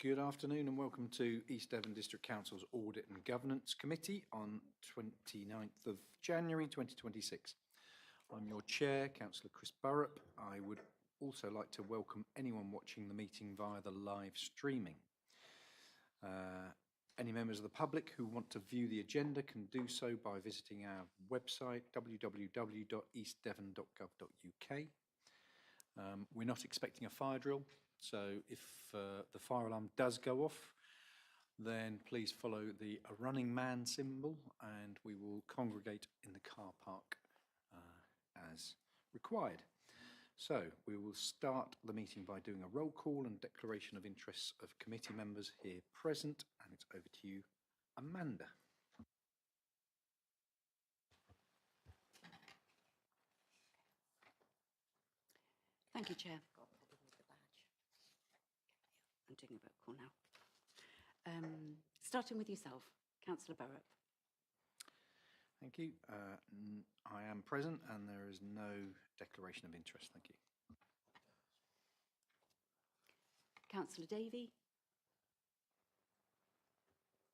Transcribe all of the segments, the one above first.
Good afternoon and welcome to East Devon District Council's Audit and Governance Committee on 29th of January 2026. I'm your chair, Councillor Chris Burrup. I would also like to welcome anyone watching the meeting via the live streaming. Any members of the public who want to view the agenda can do so by visiting our website www.eastdevon.gov.uk. We're not expecting a fire drill, so if the fire alarm does go off, then please follow the running man symbol and we will congregate in the car park as required. So we will start the meeting by doing a roll call and declaration of interests of committee members here present, and it's over to you, Amanda. Thank you, Chair. I'm doing a roll call now. Starting with yourself, Councillor Burrup. Thank you. I am present and there is no declaration of interest. Thank you. Councillor Davey.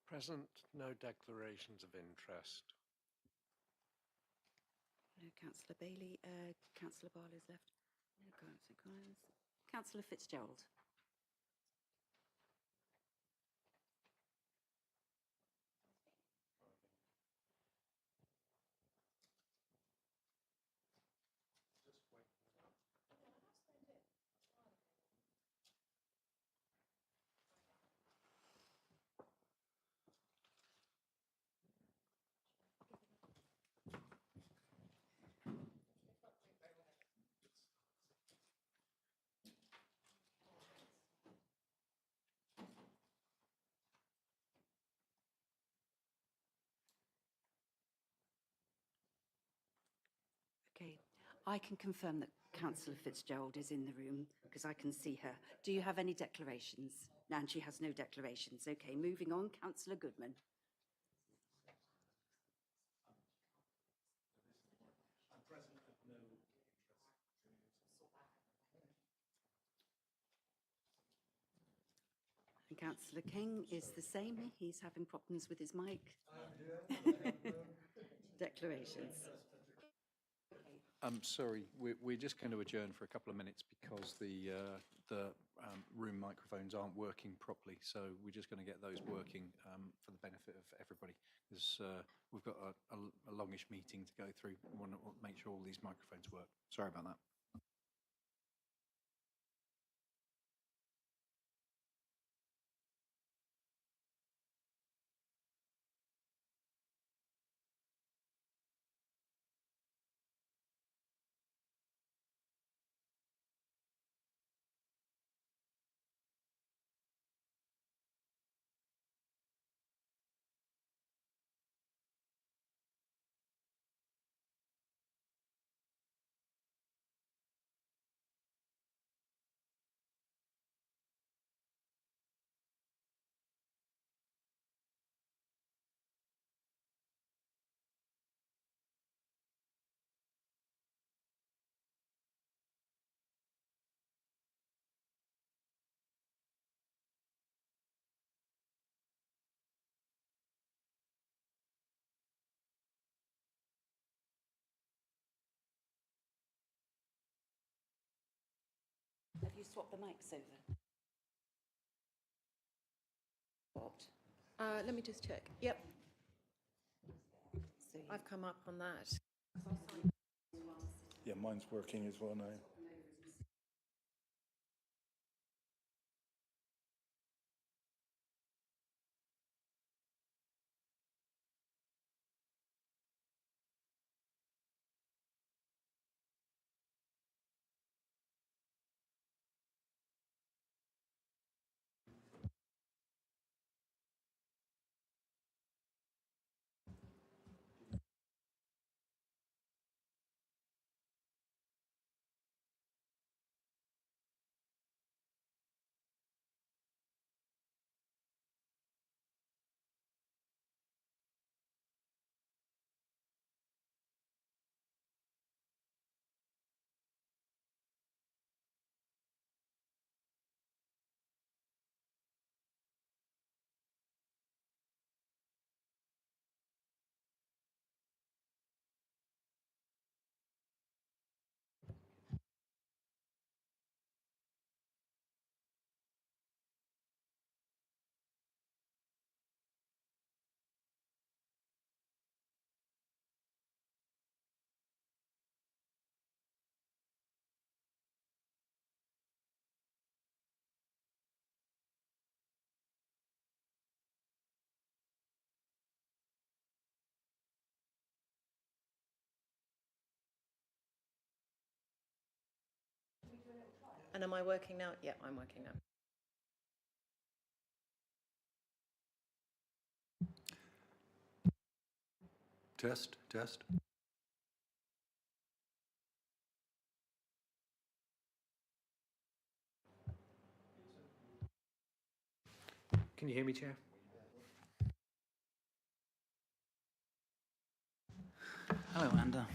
Present, no declarations of interest. No, Councillor Bailey. Councillor Barlow's left. No, Councillor Collins. Councillor Fitzgerald. Okay, I can confirm that Councillor Fitzgerald is in the room because I can see her. Do you have any declarations? And she has no declarations. Okay, moving on, Councillor Goodman. And Councillor King is the same. He's having problems with his mic. Declarations. I'm sorry, we're just going to adjourn for a couple of minutes because the room microphones aren't working properly. So we're just going to get those working for the benefit of everybody, because we've got a longish meeting to go through. We want to make sure all these microphones work. Sorry about that. Have you swapped the mics over? Swapped. Let me just check. Yep, So I've come up on that. Yeah, mine's working as well now. And am I working now? Yeah, I'm working now. Test, test. Can you hear me, Chair? Hello, Amanda.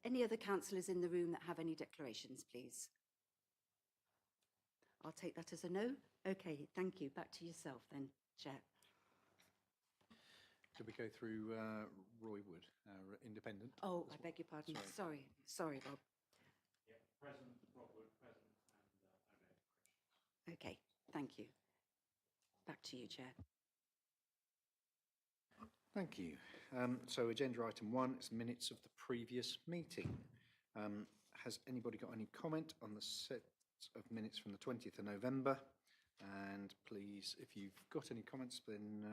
Any other councillors in the room that have any declarations, please? I'll take that as a no. Okay, thank you. Back to yourself then, Chair. Did we go through Roy Wood, our independent? Oh, I beg your pardon. Sorry, Rob. Yeah, present, Rob Wood, present, and Okay, thank you. Back to you, Chair. Thank you. So agenda item 1 is minutes of the previous meeting. Has anybody got any comment on the set of minutes from the 20th of November? And please, if you've got any comments, then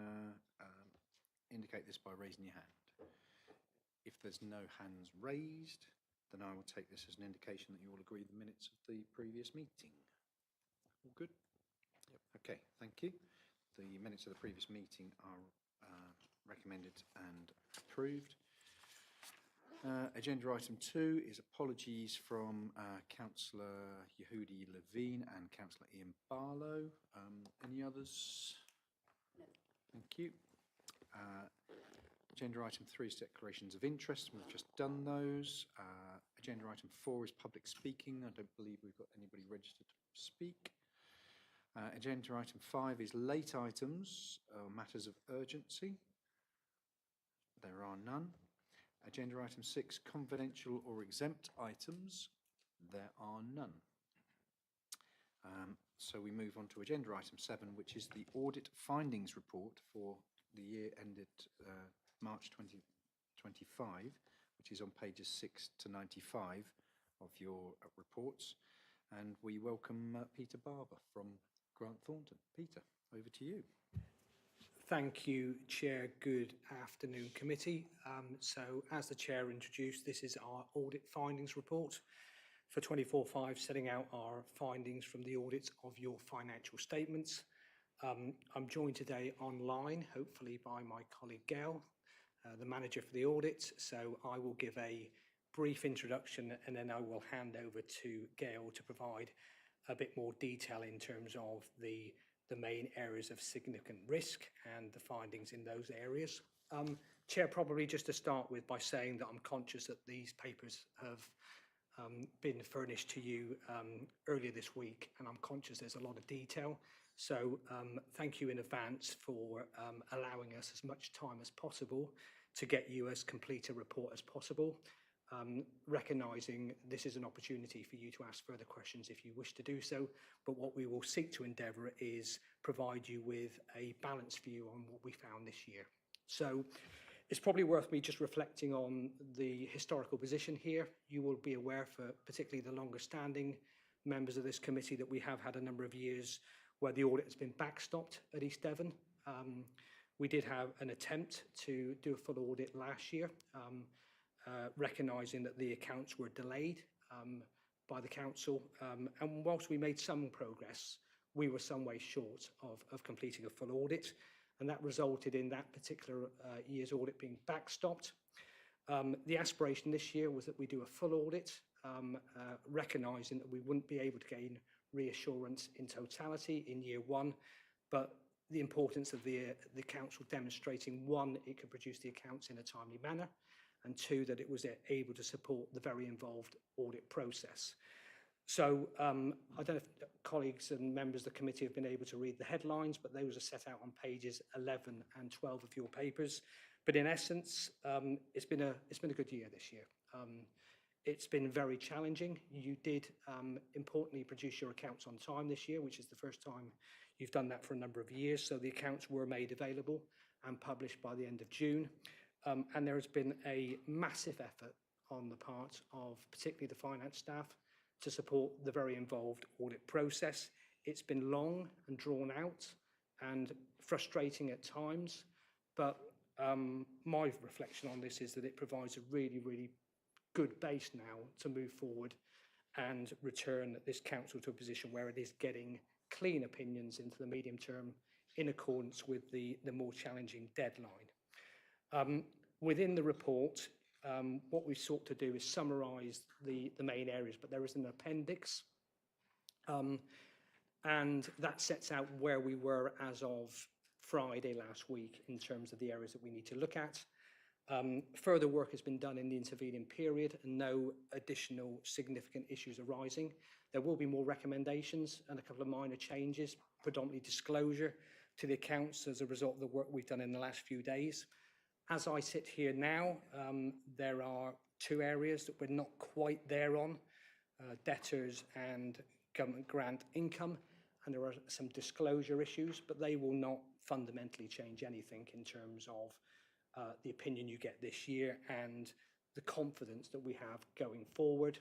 indicate this by raising your hand. If there's no hands raised, then I will take this as an indication that you all agree the minutes of the previous meeting. All good? Yep. Okay, thank you. The minutes of the previous meeting are recommended and approved. Agenda item 2 is apologies from Councillor Yehudi Levine and Councillor Ian Barlow. Any others? No. Thank you. Agenda item 3 is declarations of interest. We've just done those. Agenda item 4 is public speaking. I don't believe we've got anybody registered to speak. Agenda item 5 is late items, matters of urgency. There are none. Agenda item 6, confidential or exempt items. There are none. So we move on to agenda item 7, which is the audit findings report for the year ended March 2025, which is on pages 6 to 95 of your reports. And we welcome Peter Barber from Grant Thornton. Peter, over to you. Thank you, Chair. Good afternoon, committee. So as the Chair introduced, this is our audit findings report for 24/5, setting out our findings from the audits of your financial statements. I'm joined today online, hopefully by my colleague Gail, the manager for the audit. So I will give a brief introduction and then I will hand over to Gail to provide a bit more detail in terms of the main areas of significant risk and the findings in those areas. Chair, probably just to start with by saying that I'm conscious that these papers have been furnished to you earlier this week, and I'm conscious there's a lot of detail. So thank you in advance for allowing us as much time as possible to get you as complete a report as possible. Recognising this is an opportunity for you to ask further questions if you wish to do so, but what we will seek to endeavour is provide you with a balanced view on what we found this year. So it's probably worth me just reflecting on the historical position here. You will be aware, for particularly the longer standing members of this committee, that we have had a number of years where the audit has been backstopped at East Devon. We did have an attempt to do a full audit last year, recognising that the accounts were delayed by the council. And whilst we made some progress, we were some way short of completing a full audit. And that resulted in that particular year's audit being backstopped. The aspiration this year was that we do a full audit, recognising that we wouldn't be able to gain reassurance in totality in year 1, but the importance of the council demonstrating, 1, it could produce the accounts in a timely manner, and 2, that it was able to support the very involved audit process. So I don't know if colleagues and members of the committee have been able to read the headlines, but those are set out on pages 11 and 12 of your papers. But in essence, it's been a good year this year. It's been very challenging. You did importantly produce your accounts on time this year, which is the first time you've done that for a number of years. So the accounts were made available and published by the end of June. And there has been a massive effort on the part of particularly the finance staff to support the very involved audit process. It's been long and drawn out and frustrating at times, but my reflection on this is that it provides a really, really good base now to move forward and return this council to a position where it is getting clean opinions into the medium term in accordance with the more challenging deadline. Within the report, what we've sought to do is summarise the main areas, but there is an appendix, and that sets out where we were as of Friday last week in terms of the areas that we need to look at. Further work has been done in the intervening period and no additional significant issues arising. There will be more recommendations and a couple of minor changes, predominantly disclosure to the accounts as a result of the work we've done in the last few days. As I sit here now, there are two areas that we're not quite there on, debtors and government grant income, and there are some disclosure issues, but they will not fundamentally change anything in terms of the opinion you get this year and the confidence that we have going forward.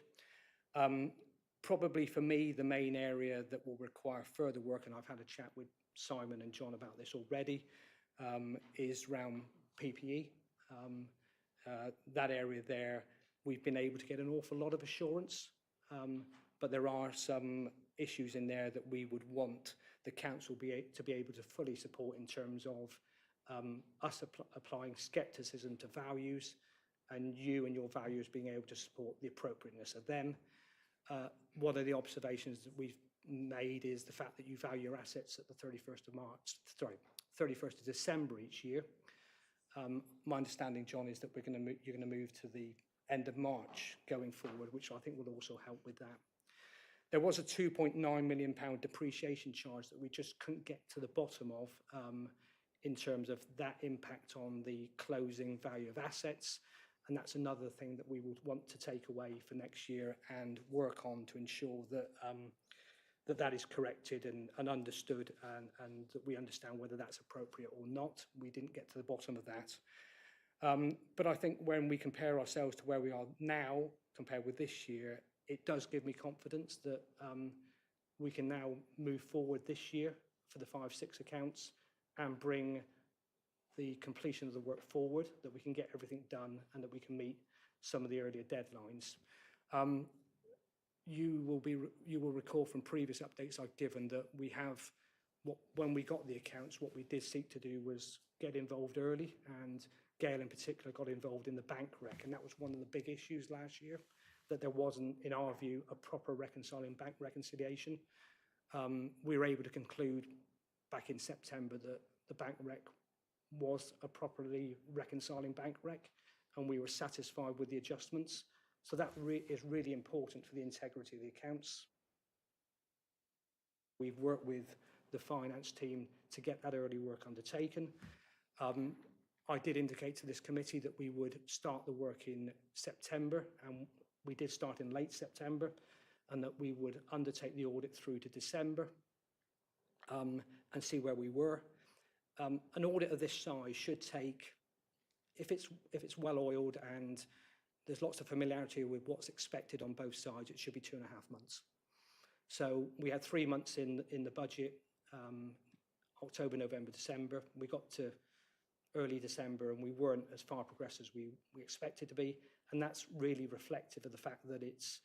Probably for me, the main area that will require further work, and I've had a chat with Simon and John about this already, is around PPE. That area there, we've been able to get an awful lot of assurance, but there are some issues in there that we would want the council to be able to fully support in terms of us applying scepticism to values and you and your values being able to support the appropriateness of them. One of the observations that we've made is the fact that you value your assets at the 31st of December each year. My understanding, John, is that you're going to move to the end of March going forward, which I think will also help with that. There was a £2.9 million depreciation charge that we just couldn't get to the bottom of in terms of that impact on the closing value of assets. And that's another thing that we would want to take away for next year and work on to ensure that that is corrected and understood and that we understand whether that's appropriate or not. We didn't get to the bottom of that. But I think when we compare ourselves to where we are now compared with this year, it does give me confidence that we can now move forward this year for the 5-6 accounts and bring the completion of the work forward, that we can get everything done and that we can meet some of the earlier deadlines. You will recall from previous updates I've given that we have, when we got the accounts, what we did seek to do was get involved early, and Gail in particular got involved in the bank rec, and that was one of the big issues last year, that there wasn't, in our view, a proper reconciling bank reconciliation. We were able to conclude back in September that the bank rec was a properly reconciling bank rec, and we were satisfied with the adjustments. So that is really important for the integrity of the accounts. We've worked with the finance team to get that early work undertaken. I did indicate to this committee that we would start the work in September, and we did start in late September, and that we would undertake the audit through to December and see where we were. An audit of this size should take, if it's well oiled and there's lots of familiarity with what's expected on both sides, it should be 2.5 months. So we had 3 months in the budget, October, November, December. We got to early December and we weren't as far progressed as we expected to be. And that's really reflective of the fact that it's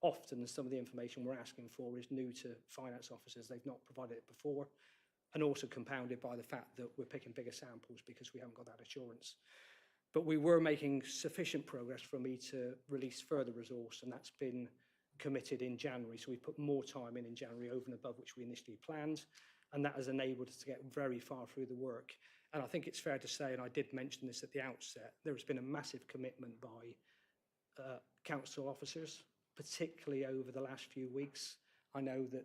often some of the information we're asking for is new to finance officers. They've not provided it before, and also compounded by the fact that we're picking bigger samples because we haven't got that assurance. But we were making sufficient progress for me to release further resource, and that's been committed in January. So we put more time in January over and above which we initially planned, and that has enabled us to get very far through the work. And I think it's fair to say, and I did mention this at the outset, there has been a massive commitment by council officers, particularly over the last few weeks. I know that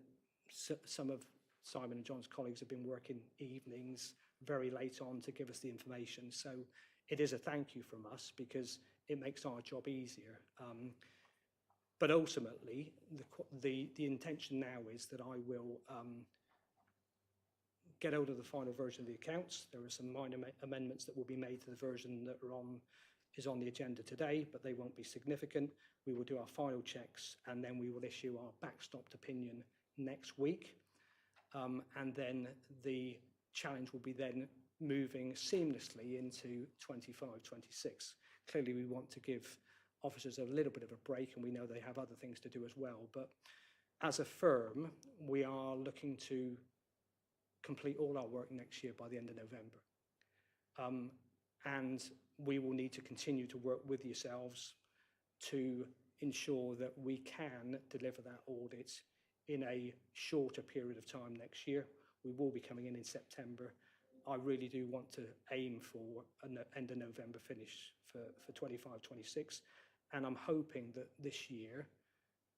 some of Simon and John's colleagues have been working evenings very late on to give us the information. So it is a thank you from us because it makes our job easier. But ultimately, the intention now is that I will get out of the final version of the accounts. There are some minor amendments that will be made to the version that is on the agenda today, but they won't be significant. We will do our final checks, and then we will issue our backstopped opinion next week. And then the challenge will be then moving seamlessly into 25-26. Clearly, we want to give officers a little bit of a break, and we know they have other things to do as well. But as a firm, we are looking to complete all our work next year by the end of November. And we will need to continue to work with yourselves to ensure that we can deliver that audit in a shorter period of time next year. We will be coming in September. I really do want to aim for an end of November finish for 25-26. And I'm hoping that this year,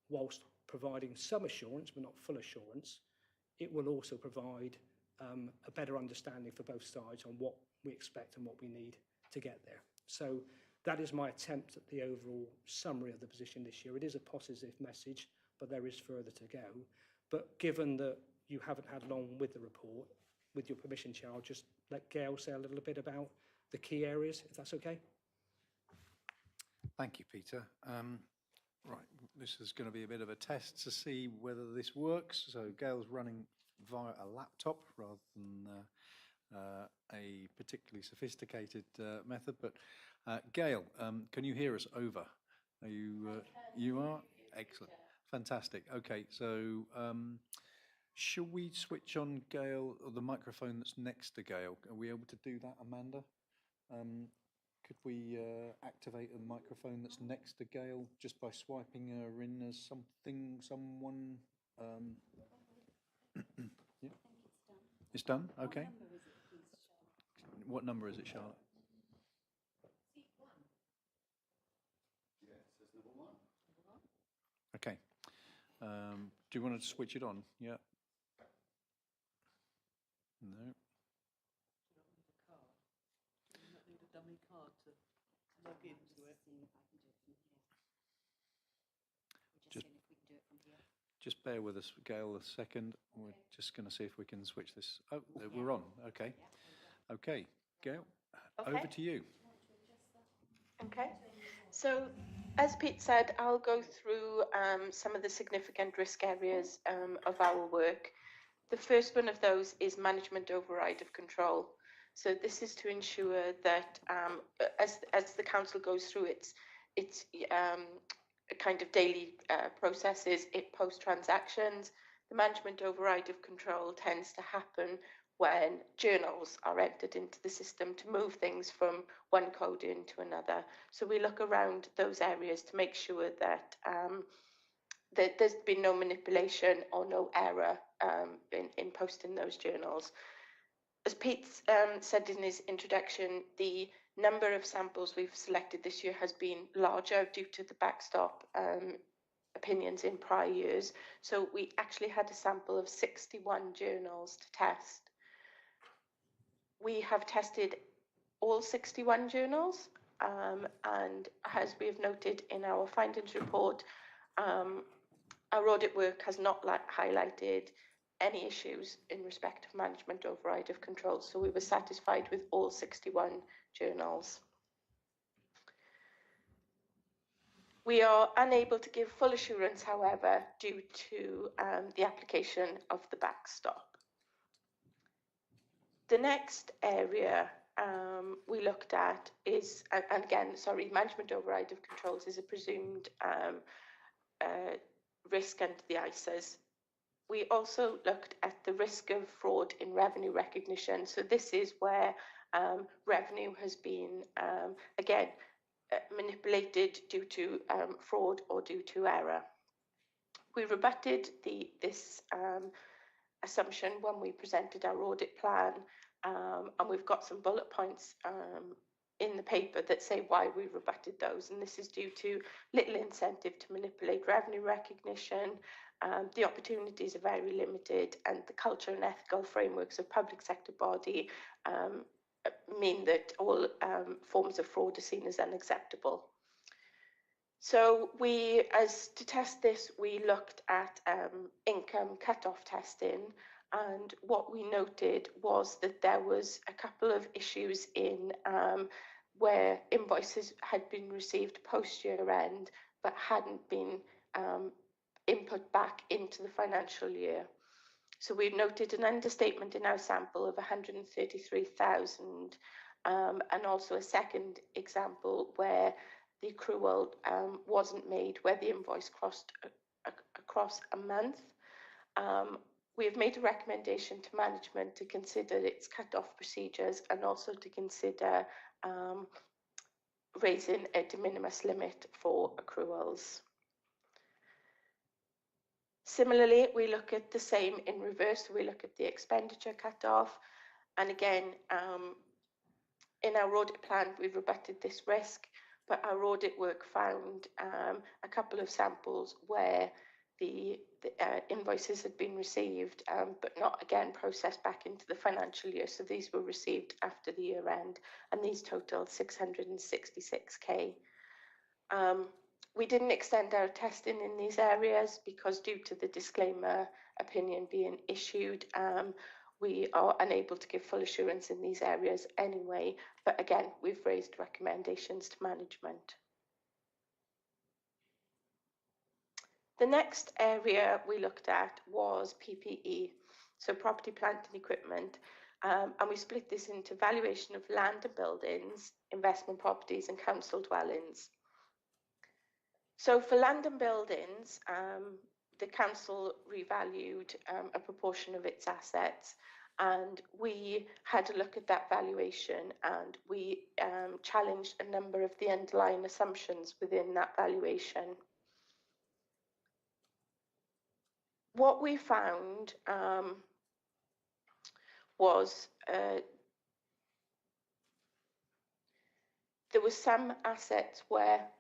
whilst providing some assurance, but not full assurance, it will also provide a better understanding for both sides on what we expect and what we need to get there. So that is my attempt at the overall summary of the position this year. It is a positive message, but there is further to go. But given that you haven't had long with the report, with your permission, Chair, I'll just let Gail say a little bit about the key areas, if that's okay. Thank you, Peter. Right, this is going to be a bit of a test to see whether this works. So Gail's running via a laptop rather than a particularly sophisticated method. But Gail, can you hear us over? Are you? You are? Excellent. Fantastic. Okay, so should we switch on Gail, or the microphone that's next to Gail? Are we able to do that, Amanda? Could we activate a microphone that's next to Gail just by swiping her in as someone? Yeah. It's done? Okay. What number is it, Charlotte? Okay. Do you want to switch it on? Yeah. No. Just bear with us, Gail, a second. We're just going to see if we can switch this. Oh, we're on. Okay. Okay, Gail, over to you. Okay. So, as Pete said, I'll go through some of the significant risk areas of our work. The first one of those is management override of control. So this is to ensure that as the council goes through its kind of daily processes, it post transactions, the management override of control tends to happen when journals are entered into the system to move things from one code into another. So we look around those areas to make sure that that there's been no manipulation or no error in posting those journals. As Pete said in his introduction, the number of samples we've selected this year has been larger due to the backstop opinions in prior years. So we actually had a sample of 61 journals to test. We have tested all 61 journals, and as we have noted in our findings report, our audit work has not highlighted any issues in respect of management override of control, so we were satisfied with all 61 journals. We are unable to give full assurance, however, due to the application of the backstop. The next area we looked at is, and again, sorry, management override of controls is a presumed risk under the ISAs. We also looked at the risk of fraud in revenue recognition. So this is where revenue has been, again, manipulated due to fraud or due to error. We rebutted this assumption when we presented our audit plan, and we've got some bullet points in the paper that say why we rebutted those, and this is due to little incentive to manipulate revenue recognition. The opportunities are very limited, and the culture and ethical frameworks of public sector body mean that all forms of fraud are seen as unacceptable. So to test this, we looked at income cut-off testing, and what we noted was that there was a couple of issues in where invoices had been received post-year end but hadn't been input back into the financial year. So we've noted an understatement in our sample of 133,000, and also a second example where the accrual wasn't made, where the invoice crossed across a month. We have made a recommendation to management to consider its cut-off procedures and also to consider raising a de minimis limit for accruals. Similarly, we look at the same in reverse. We look at the expenditure cut-off. And again, in our audit plan, we've rebutted this risk, but our audit work found a couple of samples where the invoices had been received, but not again processed back into the financial year. So these were received after the year end, and these totaled 666k. We didn't extend our testing in these areas because due to the disclaimer opinion being issued, we are unable to give full assurance in these areas anyway. But again, we've raised recommendations to management. The next area we looked at was PPE, so property, plant and equipment. And we split this into valuation of land and buildings, investment properties and council dwellings. So for land and buildings, the council revalued a proportion of its assets, and we had a look at that valuation, and we challenged a number of the underlying assumptions within that valuation. What we found was there were some assets where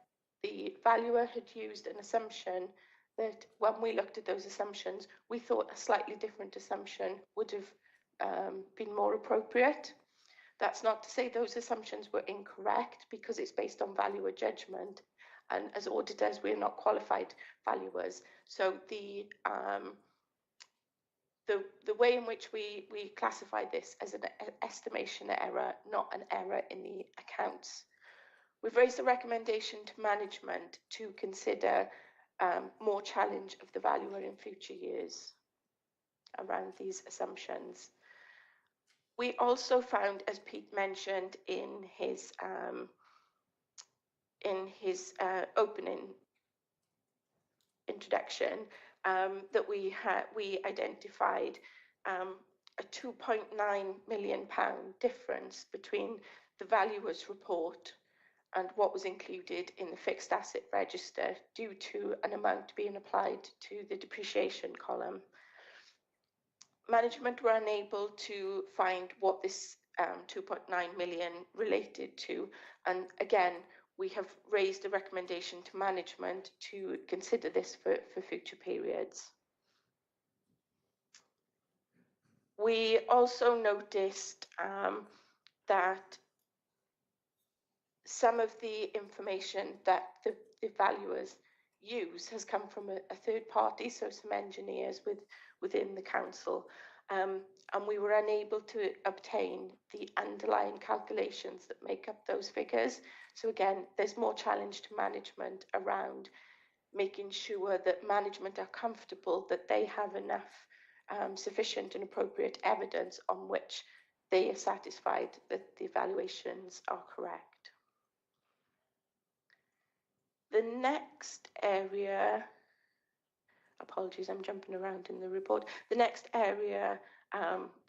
the valuer had used an assumption that when we looked at those assumptions, we thought a slightly different assumption would have been more appropriate. That's not to say those assumptions were incorrect, because it's based on valuer judgment. And as auditors, we're not qualified valuers. So the way in which we classify this as an estimation error, not an error in the accounts. We've raised a recommendation to management to consider more challenge of the valuer in future years around these assumptions. We also found, as Pete mentioned in his opening introduction, that we identified a £2.9 million difference between the valuer's report and what was included in the fixed asset register due to an amount being applied to the depreciation column. Management were unable to find what this 2.9 million related to, and again, we have raised a recommendation to management to consider this for future periods. We also noticed that some of the information that the valuers use has come from a third party, so some engineers within the council, and we were unable to obtain the underlying calculations that make up those figures. So again, there's more challenge to management around making sure that management are comfortable that they have enough sufficient and appropriate evidence on which they are satisfied that the evaluations are correct. The next area, apologies, I'm jumping around in the report. The next area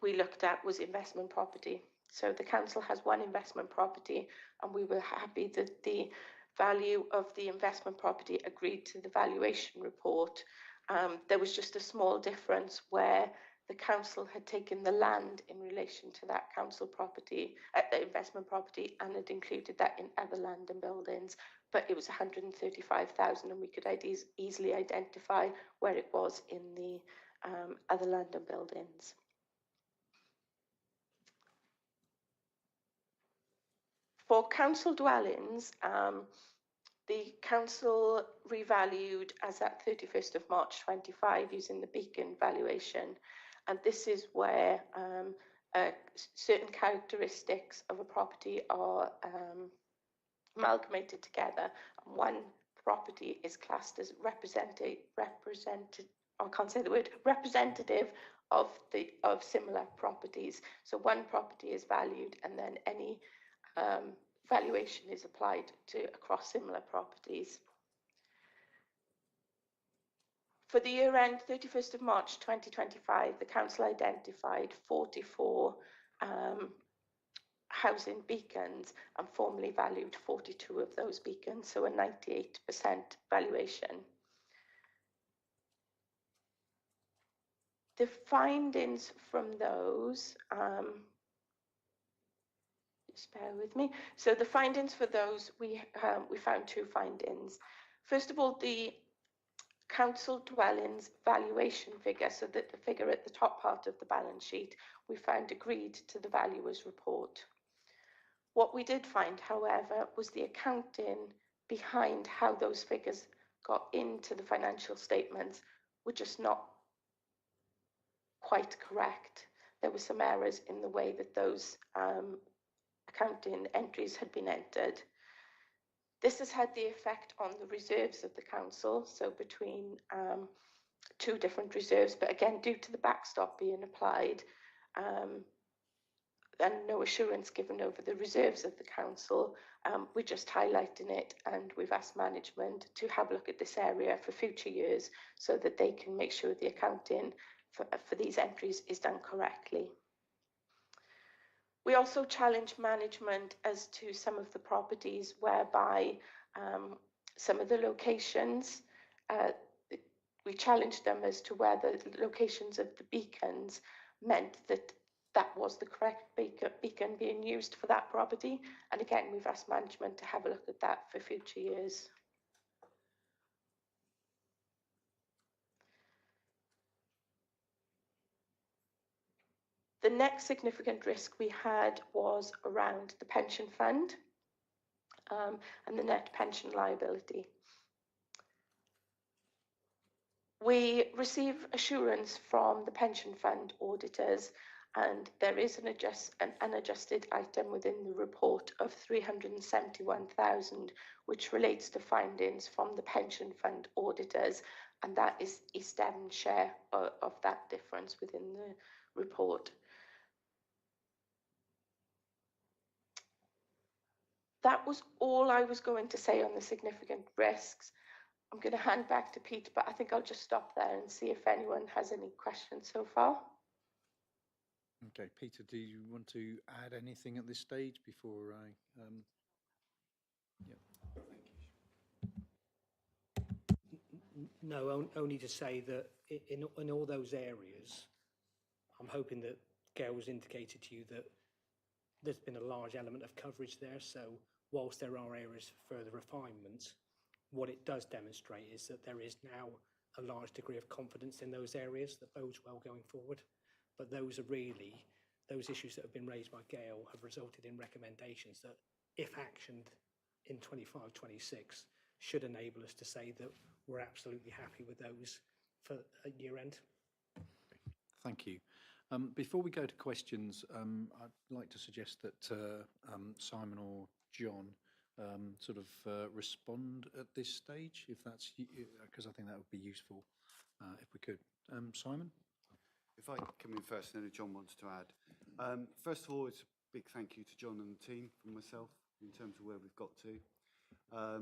we looked at was investment property. So the council has one investment property, and we were happy that the value of the investment property agreed to the valuation report. There was just a small difference where the council had taken the land in relation to that council property, the investment property, and had included that in other land and buildings, but it was 135,000, and we could easily identify where it was in the other land and buildings. For council dwellings, The council revalued as at 31st of March 25 using the Beacon valuation, and this is where certain characteristics of a property are amalgamated together. One property is classed as representative of similar properties. So one property is valued, and then any valuation is applied to across similar properties. For the year end 31st of March 2025, the council identified 44 housing beacons and formally valued 42 of those beacons, so a 98% valuation. The findings from those, just bear with me. So the findings for those, we found two findings. First of all, the council dwellings valuation figure, so that the figure at the top part of the balance sheet, we found agreed to the valuer's report. What we did find, however, was the accounting behind how those figures got into the financial statements were just not quite correct. There were some errors in the way that those accounting entries had been entered. This has had the effect on the reserves of the council, so between two different reserves, but again, due to the backstop being applied, and no assurance given over the reserves of the council, we're just highlighting it, and we've asked management to have a look at this area for future years so that they can make sure the accounting for these entries is done correctly. We also challenged management as to some of the properties whereby some of the locations, we challenged them as to where the locations of the beacons meant that that was the correct beacon being used for that property. And again, we've asked management to have a look at that for future years. The next significant risk we had was around the pension fund and the net pension liability. We receive assurance from the pension fund auditors, and there is an unadjusted item within the report of 371,000, which relates to findings from the pension fund auditors, and that is East Devon's share of that difference within the report. That was all I was going to say on the significant risks. I'm going to hand back to Pete, but I think I'll just stop there and see if anyone has any questions so far. Okay, Peter, do you want to add anything at this stage before I? No, only to say that in all those areas, I'm hoping that Gail has indicated to you that there's been a large element of coverage there. So whilst there are areas for further refinement, what it does demonstrate is that there is now a large degree of confidence in those areas that bodes well going forward. But those are really, those issues that have been raised by Gail have resulted in recommendations that, if actioned in 25-26, should enable us to say that we're absolutely happy with those for year end. Thank you. Before we go to questions, I'd like to suggest that Simon or John sort of respond at this stage, if that's, because I think that would be useful if we could. Simon? If I come in first, and then John wants to add. First of all, it's a big thank you to John and the team from myself in terms of where we've got to. A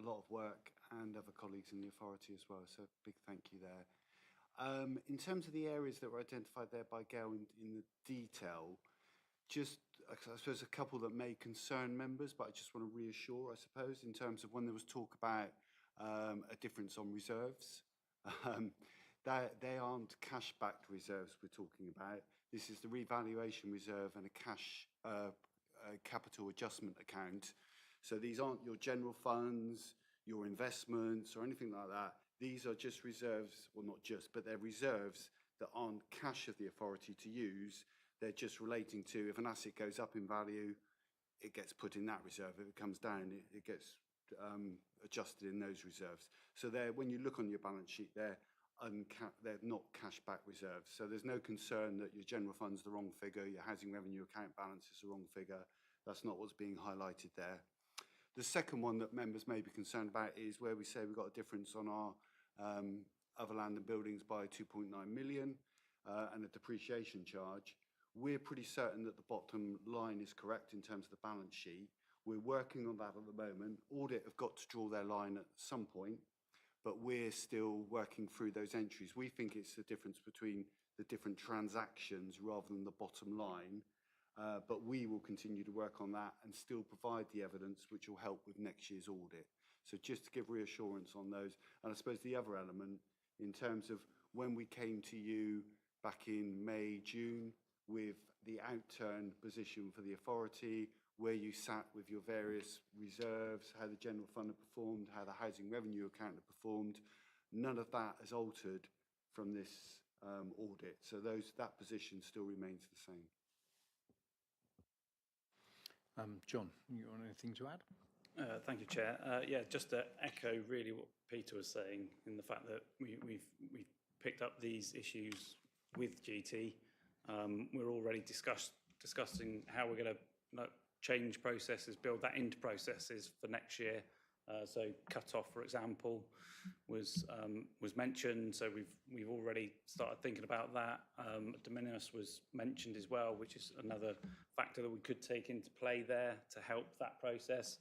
lot of work and other colleagues in the authority as well, so big thank you there. In terms of the areas that were identified there by Gail in the detail, just I suppose a couple that may concern members, but I just want to reassure, I suppose, in terms of when there was talk about a difference on reserves. They aren't cash-backed reserves we're talking about. This is the revaluation reserve and a cash capital adjustment account. So these aren't your general funds, your investments, or anything like that. These are just reserves, well, not just, but they're reserves that aren't cash of the authority to use. They're just relating to if an asset goes up in value, it gets put in that reserve. If it comes down, it gets adjusted in those reserves. So when you look on your balance sheet, they're not cash back reserves. So there's no concern that your general fund's the wrong figure, your housing revenue account balance is the wrong figure. That's not what's being highlighted there. The second one that members may be concerned about is where we say we've got a difference on our other land and buildings by 2.9 million and a depreciation charge. We're pretty certain that the bottom line is correct in terms of the balance sheet. We're working on that at the moment. Audit have got to draw their line at some point, but we're still working through those entries. We think it's the difference between the different transactions rather than the bottom line, but we will continue to work on that and still provide the evidence which will help with next year's audit. So just to give reassurance on those. And I suppose the other element in terms of when we came to you back in May, June, with the outturn position for the authority, where you sat with your various reserves, how the general fund had performed, how the housing revenue account had performed, none of that has altered from this audit. So that position still remains the same. John, you want anything to add? Thank you, Chair. Yeah, just to echo really what Peter was saying in the fact that we've picked up these issues with GT. We're already discussing how we're going to change processes, build that into processes for next year. So cut-off, for example, was mentioned. So we've already started thinking about that. De minimis was mentioned as well, which is another factor that we could take into play there to help that process.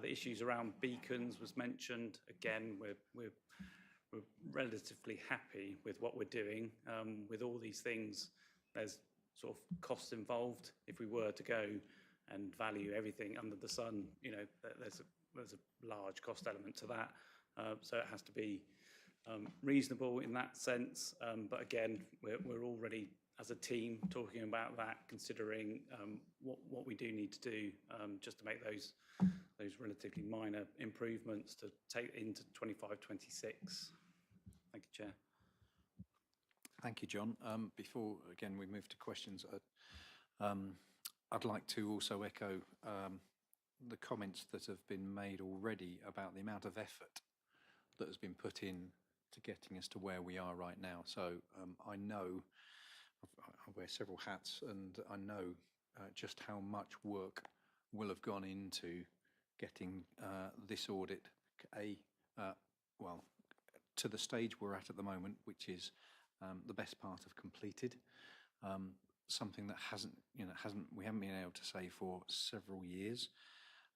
The issues around beacons was mentioned. Again, we're relatively happy with what we're doing. With all these things, there's sort of costs involved. If we were to go and value everything under the sun, you know, there's a large cost element to that. So it has to be reasonable in that sense. But again, we're already, as a team, talking about that, considering what we do need to do just to make those relatively minor improvements to take into 25-26. Thank you, Chair. Thank you, John. Before, again, we move to questions, I'd like to also echo the comments that have been made already about the amount of effort that has been put in to getting us to where we are right now. So I know, I wear several hats, and I know just how much work will have gone into getting this audit well, to the stage we're at the moment, which is the best part of completed. Something that we haven't been able to say for several years,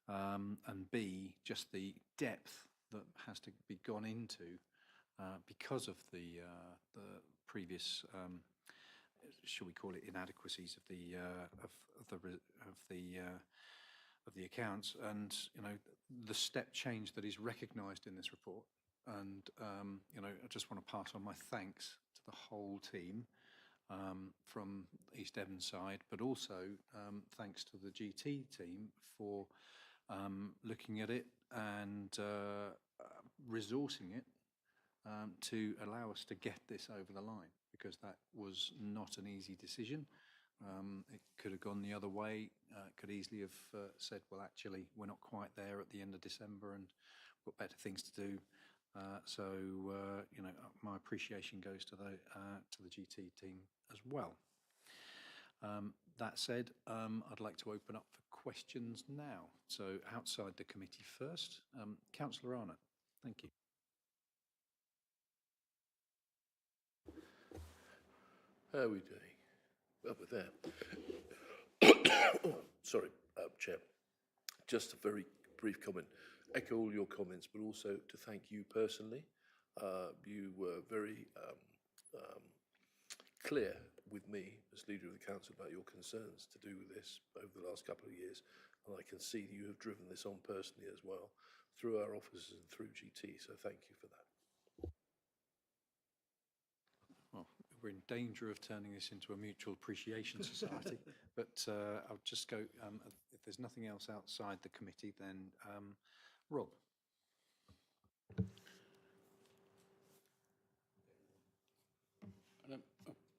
and B, just the depth that has to be gone into because of the previous, shall we call it, inadequacies of the accounts, and the step change that is recognised in this report. And I just want to pass on my thanks to the whole team from East Devon side, but also thanks to the GT team for looking at it and resourcing it to allow us to get this over the line, because that was not an easy decision. It could have gone the other way. Could easily have said, well, actually, we're not quite there at the end of December and got better things to do. So my appreciation goes to the GT team as well. That said, I'd like to open up for questions now. So outside the committee first, Councillor Arnott, thank you. How are we doing? Well, with that. Sorry, Chair. Just a very brief comment. Echo all your comments, but also to thank you personally. You were very clear with me as leader of the council about your concerns to do with this over the last couple of years, and I can see that you have driven this on personally as well through our offices and through GT, so thank you for that. Well, we're in danger of turning this into a mutual appreciation society, but I'll just go, if there's nothing else outside the committee, then Rob.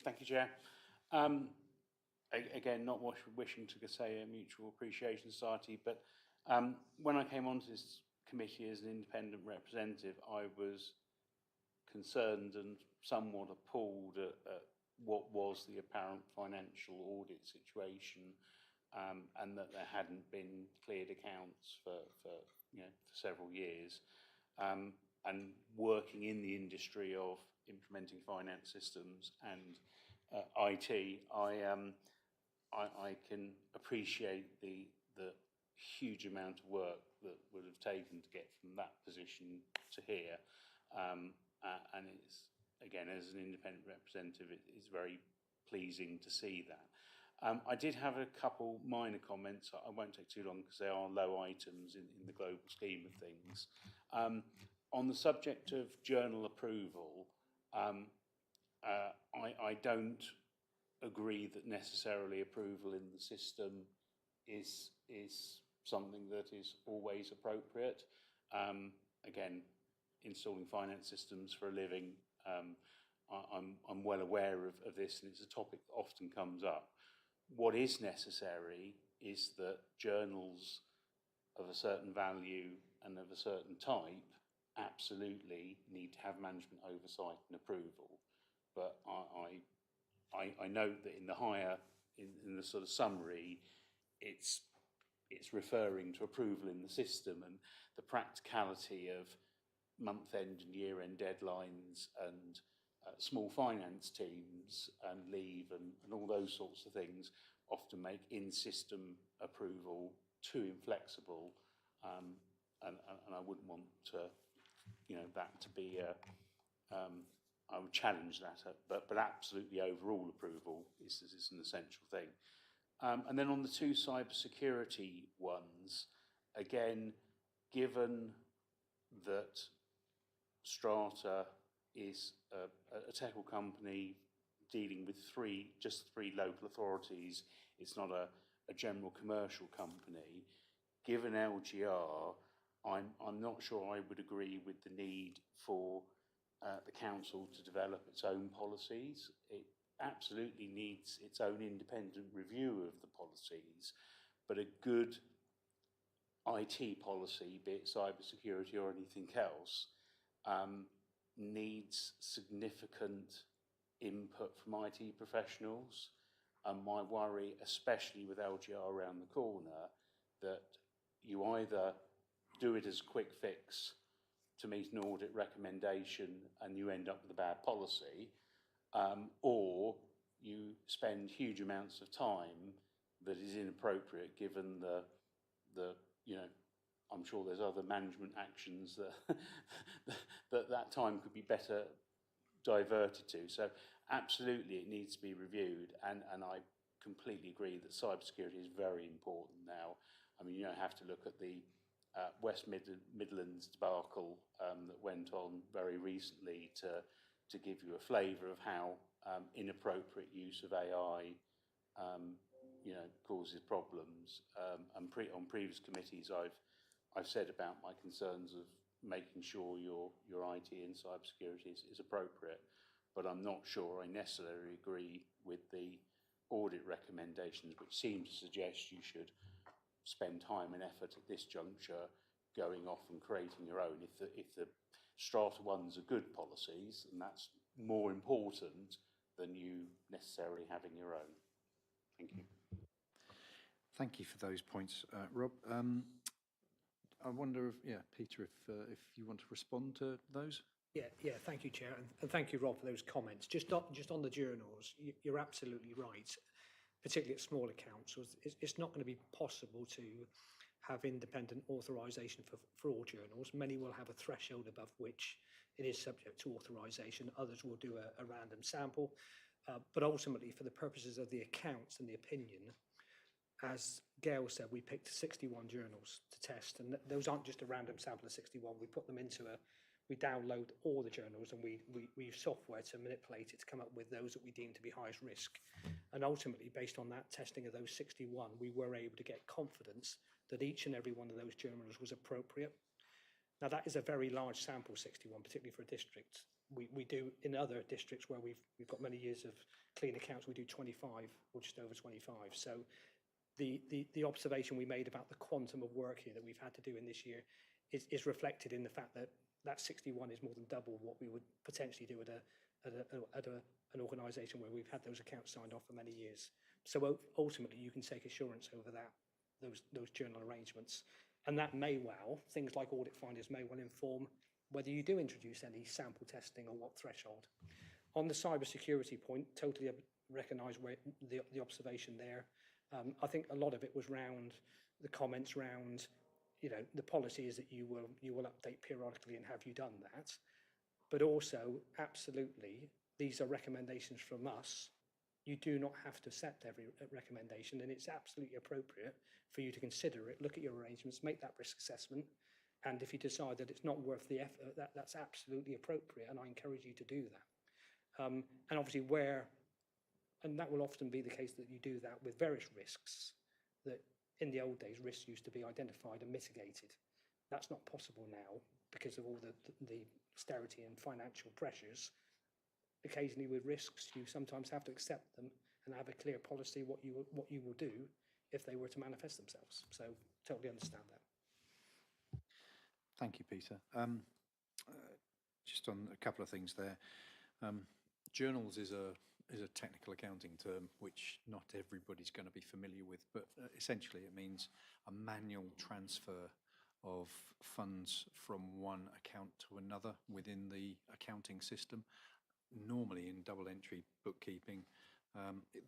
Thank you, Chair. Again, not wishing to say a mutual appreciation society, but when I came onto this committee as an independent representative, I was concerned and somewhat appalled at what was the apparent financial audit situation, and that there hadn't been cleared accounts for several years. And working in the industry of implementing finance systems and IT, I can appreciate the huge amount of work that would have taken to get from that position to here. And it's, again, as an independent representative, it's very pleasing to see that. I did have a couple minor comments. I won't take too long because they are low items in the global scheme of things. On the subject of journal approval, I don't agree that necessarily approval in the system is something that is always appropriate. Again, installing finance systems for a living, I'm well aware of this, and it's a topic that often comes up. What is necessary is that journals of a certain value and of a certain type absolutely need to have management oversight and approval. But I note that in the in the sort of summary, it's referring to approval in the system, and the practicality of month-end and year-end deadlines and small finance teams and leave and all those sorts of things often make in-system approval too inflexible, and I wouldn't want to, that to be I would challenge that, but absolutely overall approval is an essential thing. And then on the two cybersecurity ones, again, given that Strata is a technical company dealing with just three local authorities, it's not a general commercial company. Given LGR, I'm not sure I would agree with the need for the council to develop its own policies. It absolutely needs its own independent review of the policies, but a good IT policy, be it cybersecurity or anything else, needs significant input from IT professionals. And my worry, especially with LGR around the corner, that you either do it as a quick fix to meet an audit recommendation and you end up with a bad policy, or you spend huge amounts of time that is inappropriate given the I'm sure there's other management actions that that time could be better diverted to. So absolutely it needs to be reviewed, and I completely agree that cybersecurity is very important now. I mean, you don't have to look at the West Midlands debacle that went on very recently to give you a flavour of how inappropriate use of AI causes problems. And on previous committees, I've said about my concerns of making sure your IT and cybersecurity is appropriate, but I'm not sure I necessarily agree with the audit recommendations, which seem to suggest you should spend time and effort at this juncture going off and creating your own. If the Strata ones are good policies, and that's more important than you necessarily having your own. Thank you. Thank you for those points, Rob. I wonder if, Peter, if you want to respond to those? Yeah, thank you, Chair, and thank you, Rob, for those comments. Just on the journals, you're absolutely right, particularly at smaller councils. It's not going to be possible to have independent authorisation for all journals. Many will have a threshold above which it is subject to authorisation. Others will do a random sample. But ultimately, for the purposes of the accounts and the opinion, as Gail said, we picked 61 journals to test, and those aren't just a random sample of 61. We put them we download all the journals, and we use software to manipulate it to come up with those that we deem to be highest risk. And ultimately, based on that testing of those 61, we were able to get confidence that each and every one of those journals was appropriate. Now, that is a very large sample, 61, particularly for a district. We do, in other districts where we've got many years of clean accounts, we do 25 or just over 25. So the observation we made about the quantum of work here that we've had to do in this year is reflected in the fact that that 61 is more than double what we would potentially do at an organisation where we've had those accounts signed off for many years. So ultimately, you can take assurance over those journal arrangements, and that may well, things like audit finders may well inform whether you do introduce any sample testing or what threshold. On the cybersecurity point, totally recognise the observation there. I think a lot of it was round the comments round, you know, the policy is that you will update periodically, and have you done that? But also, absolutely, these are recommendations from us. You do not have to accept every recommendation, and it's absolutely appropriate for you to consider it, look at your arrangements, make that risk assessment, and if you decide that it's not worth the effort, that's absolutely appropriate, and I encourage you to do that. And obviously and that will often be the case that you do that with various risks, that in the old days, risks used to be identified and mitigated. That's not possible now because of all the austerity and financial pressures. Occasionally with risks, you sometimes have to accept them and have a clear policy what you will do if they were to manifest themselves. So totally understand that. Thank you, Peter. Just on a couple of things there. Journals is a technical accounting term which not everybody's going to be familiar with, but essentially it means a manual transfer of funds from one account to another within the accounting system. Normally in double entry bookkeeping,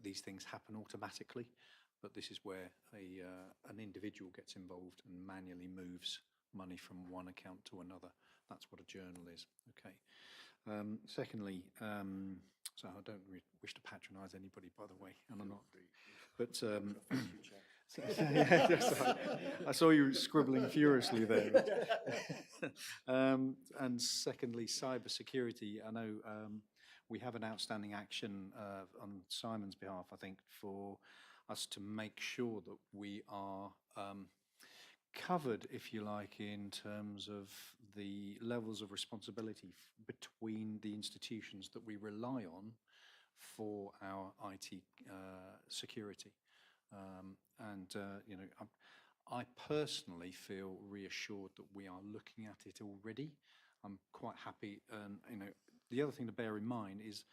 these things happen automatically, but this is where an individual gets involved and manually moves money from one account to another. That's what a journal is. Okay. Secondly, so I don't wish to patronise anybody, by the way, and I'm not. But yeah, that's right. I saw you scribbling furiously there. And secondly, cybersecurity. I know we have an outstanding action on Simon's behalf, I think, for us to make sure that we are covered, if you like, in terms of the levels of responsibility between the institutions that we rely on for our IT security. You know, I personally feel reassured that we are looking at it already. I'm quite happy. You know, the other thing to bear in mind is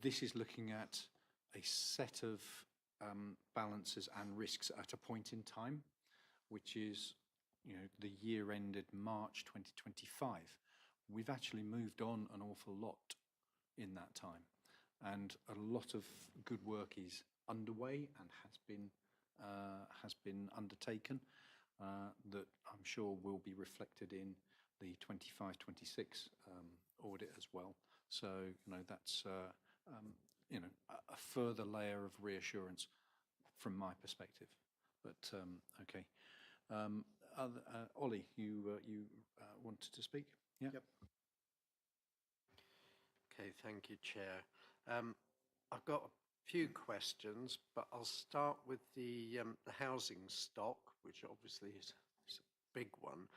this is looking at a set of balances and risks at a point in time, which is, you know, the year ended March 2025. We've actually moved on an awful lot in that time, and a lot of good work is underway and has been undertaken that I'm sure will be reflected in the 25-26 audit as well. So, you know, that's you know, a further layer of reassurance from my perspective. But okay. Ollie, you wanted to speak? Yeah. Yep. Okay, thank you, Chair. I've got a few questions, but I'll start with the housing stock, which obviously is a big one.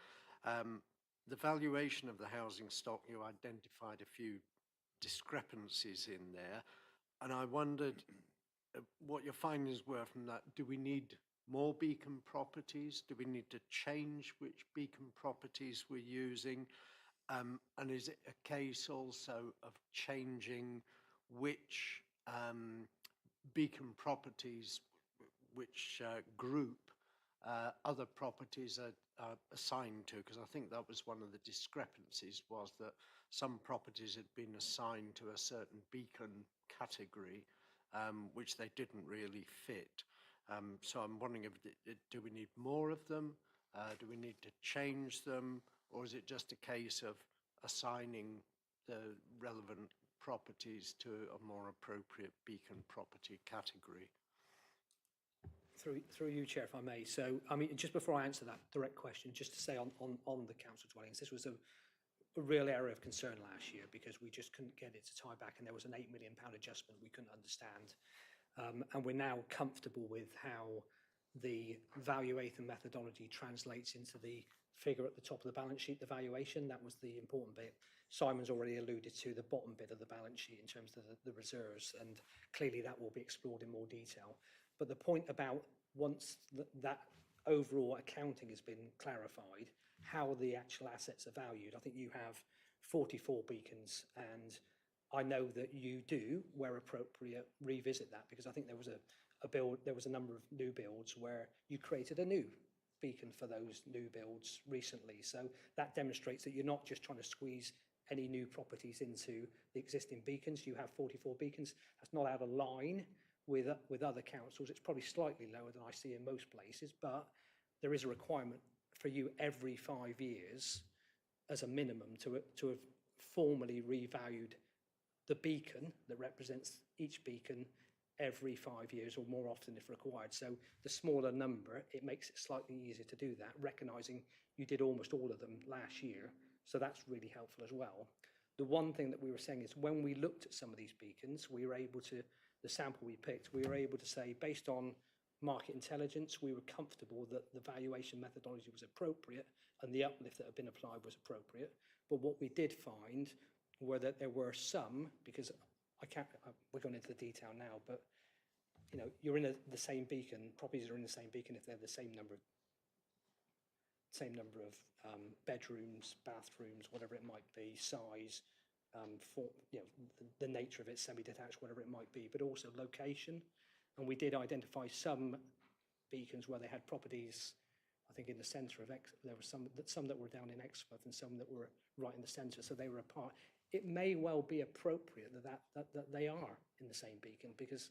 The valuation of the housing stock, you identified a few discrepancies in there, and I wondered what your findings were from that. Do we need more beacon properties? Do we need to change which beacon properties we're using? And is it a case also of changing which beacon properties, which group other properties are assigned to? Because I think that was one of the discrepancies, was that some properties had been assigned to a certain beacon category, which they didn't really fit. So I'm wondering, do we need more of them? Do we need to change them? Or is it just a case of assigning the relevant properties to a more appropriate beacon property category? Through you, Chair, if I may. So, I mean, just before I answer that direct question, just to say on the council dwellings, this was a real area of concern last year because we just couldn't get it to tie back, and there was an £8 million adjustment we couldn't understand. And we're now comfortable with how the valuation methodology translates into the figure at the top of the balance sheet, the valuation. That was the important bit. Simon's already alluded to the bottom bit of the balance sheet in terms of the reserves, and clearly that will be explored in more detail. But the point about once that overall accounting has been clarified, how the actual assets are valued. I think you have 44 beacons, and I know that you do, where appropriate, revisit that, because I think there was a number of new builds where you created a new beacon for those new builds recently. So that demonstrates that you're not just trying to squeeze any new properties into the existing beacons. You have 44 beacons. That's not out of line with other councils. It's probably slightly lower than I see in most places, but there is a requirement for you every 5 years as a minimum to have formally revalued the beacon that represents each beacon every 5 years or more often if required. So the smaller number, it makes it slightly easier to do that, recognising you did almost all of them last year. So that's really helpful as well. The one thing that we were saying is when we looked at some of these beacons, we were able to, the sample we picked, we were able to say, based on market intelligence, we were comfortable that the valuation methodology was appropriate and the uplift that had been applied was appropriate. But what we did find were that there were some, because we're going into the detail now, but you know, you're in the same beacon, properties are in the same beacon if they're the same number of bedrooms, bathrooms, whatever it might be, size, for, you know, the nature of it, semi-detached, whatever it might be, but also location. And we did identify some beacons where they had properties, I think in the centre of there were some that were down in Exmouth and some that were right in the centre, so they were apart. It may well be appropriate that they are in the same beacon because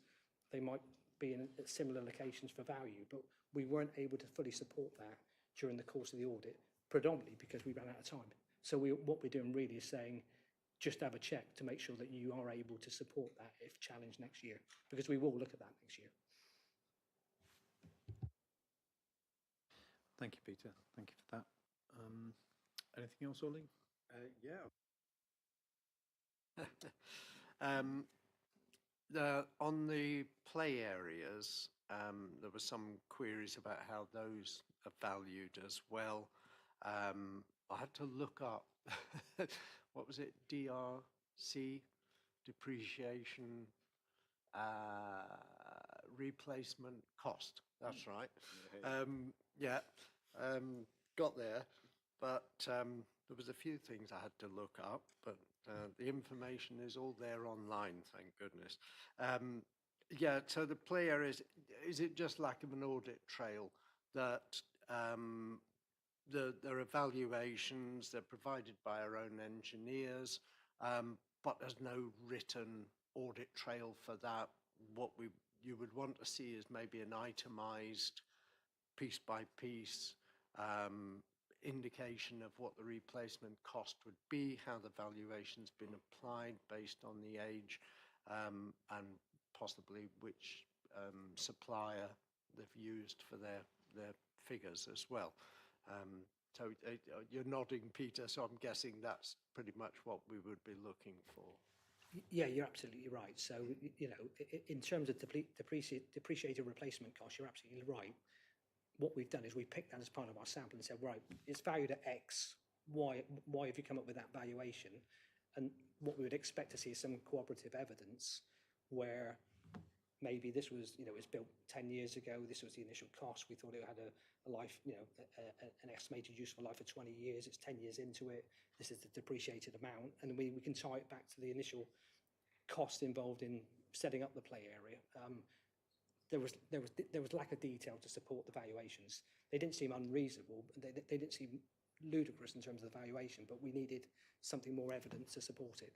they might be in similar locations for value, but we weren't able to fully support that during the course of the audit, predominantly because we ran out of time. So what we're doing really is saying, just have a check to make sure that you are able to support that if challenged next year, because we will look at that next year. Thank you, Peter. Thank you for that. Anything else, Ollie? Yeah. On the play areas, there were some queries about how those are valued as well. I had to look up, what was it, DRC, depreciation, replacement cost. That's right. Got there. But there was a few things I had to look up, but the information is all there online, thank goodness. So the play areas, is it just lack of an audit trail that there are evaluations, they're provided by our own engineers, but there's no written audit trail for that? What you would want to see is maybe an itemised, piece by piece, indication of what the replacement cost would be, how the valuation's been applied based on the age, and possibly which supplier they've used for their figures as well. So you're nodding, Peter, so I'm guessing that's pretty much what we would be looking for. Yeah, you're absolutely right. So, you know, in terms of depreciated replacement costs, you're absolutely right. What we've done is we picked that as part of our sample and said, right, it's valued at X. Why have you come up with that valuation? And what we would expect to see is some cooperative evidence where maybe this was, you know, it was built 10 years ago. This was the initial cost. We thought it had a life, you know, an estimated useful life of 20 years. It's 10 years into it. This is the depreciated amount. And we can tie it back to the initial cost involved in setting up the play area. There was lack of detail to support the valuations. They didn't seem unreasonable. They didn't seem ludicrous in terms of the valuation, but we needed something more evidence to support it.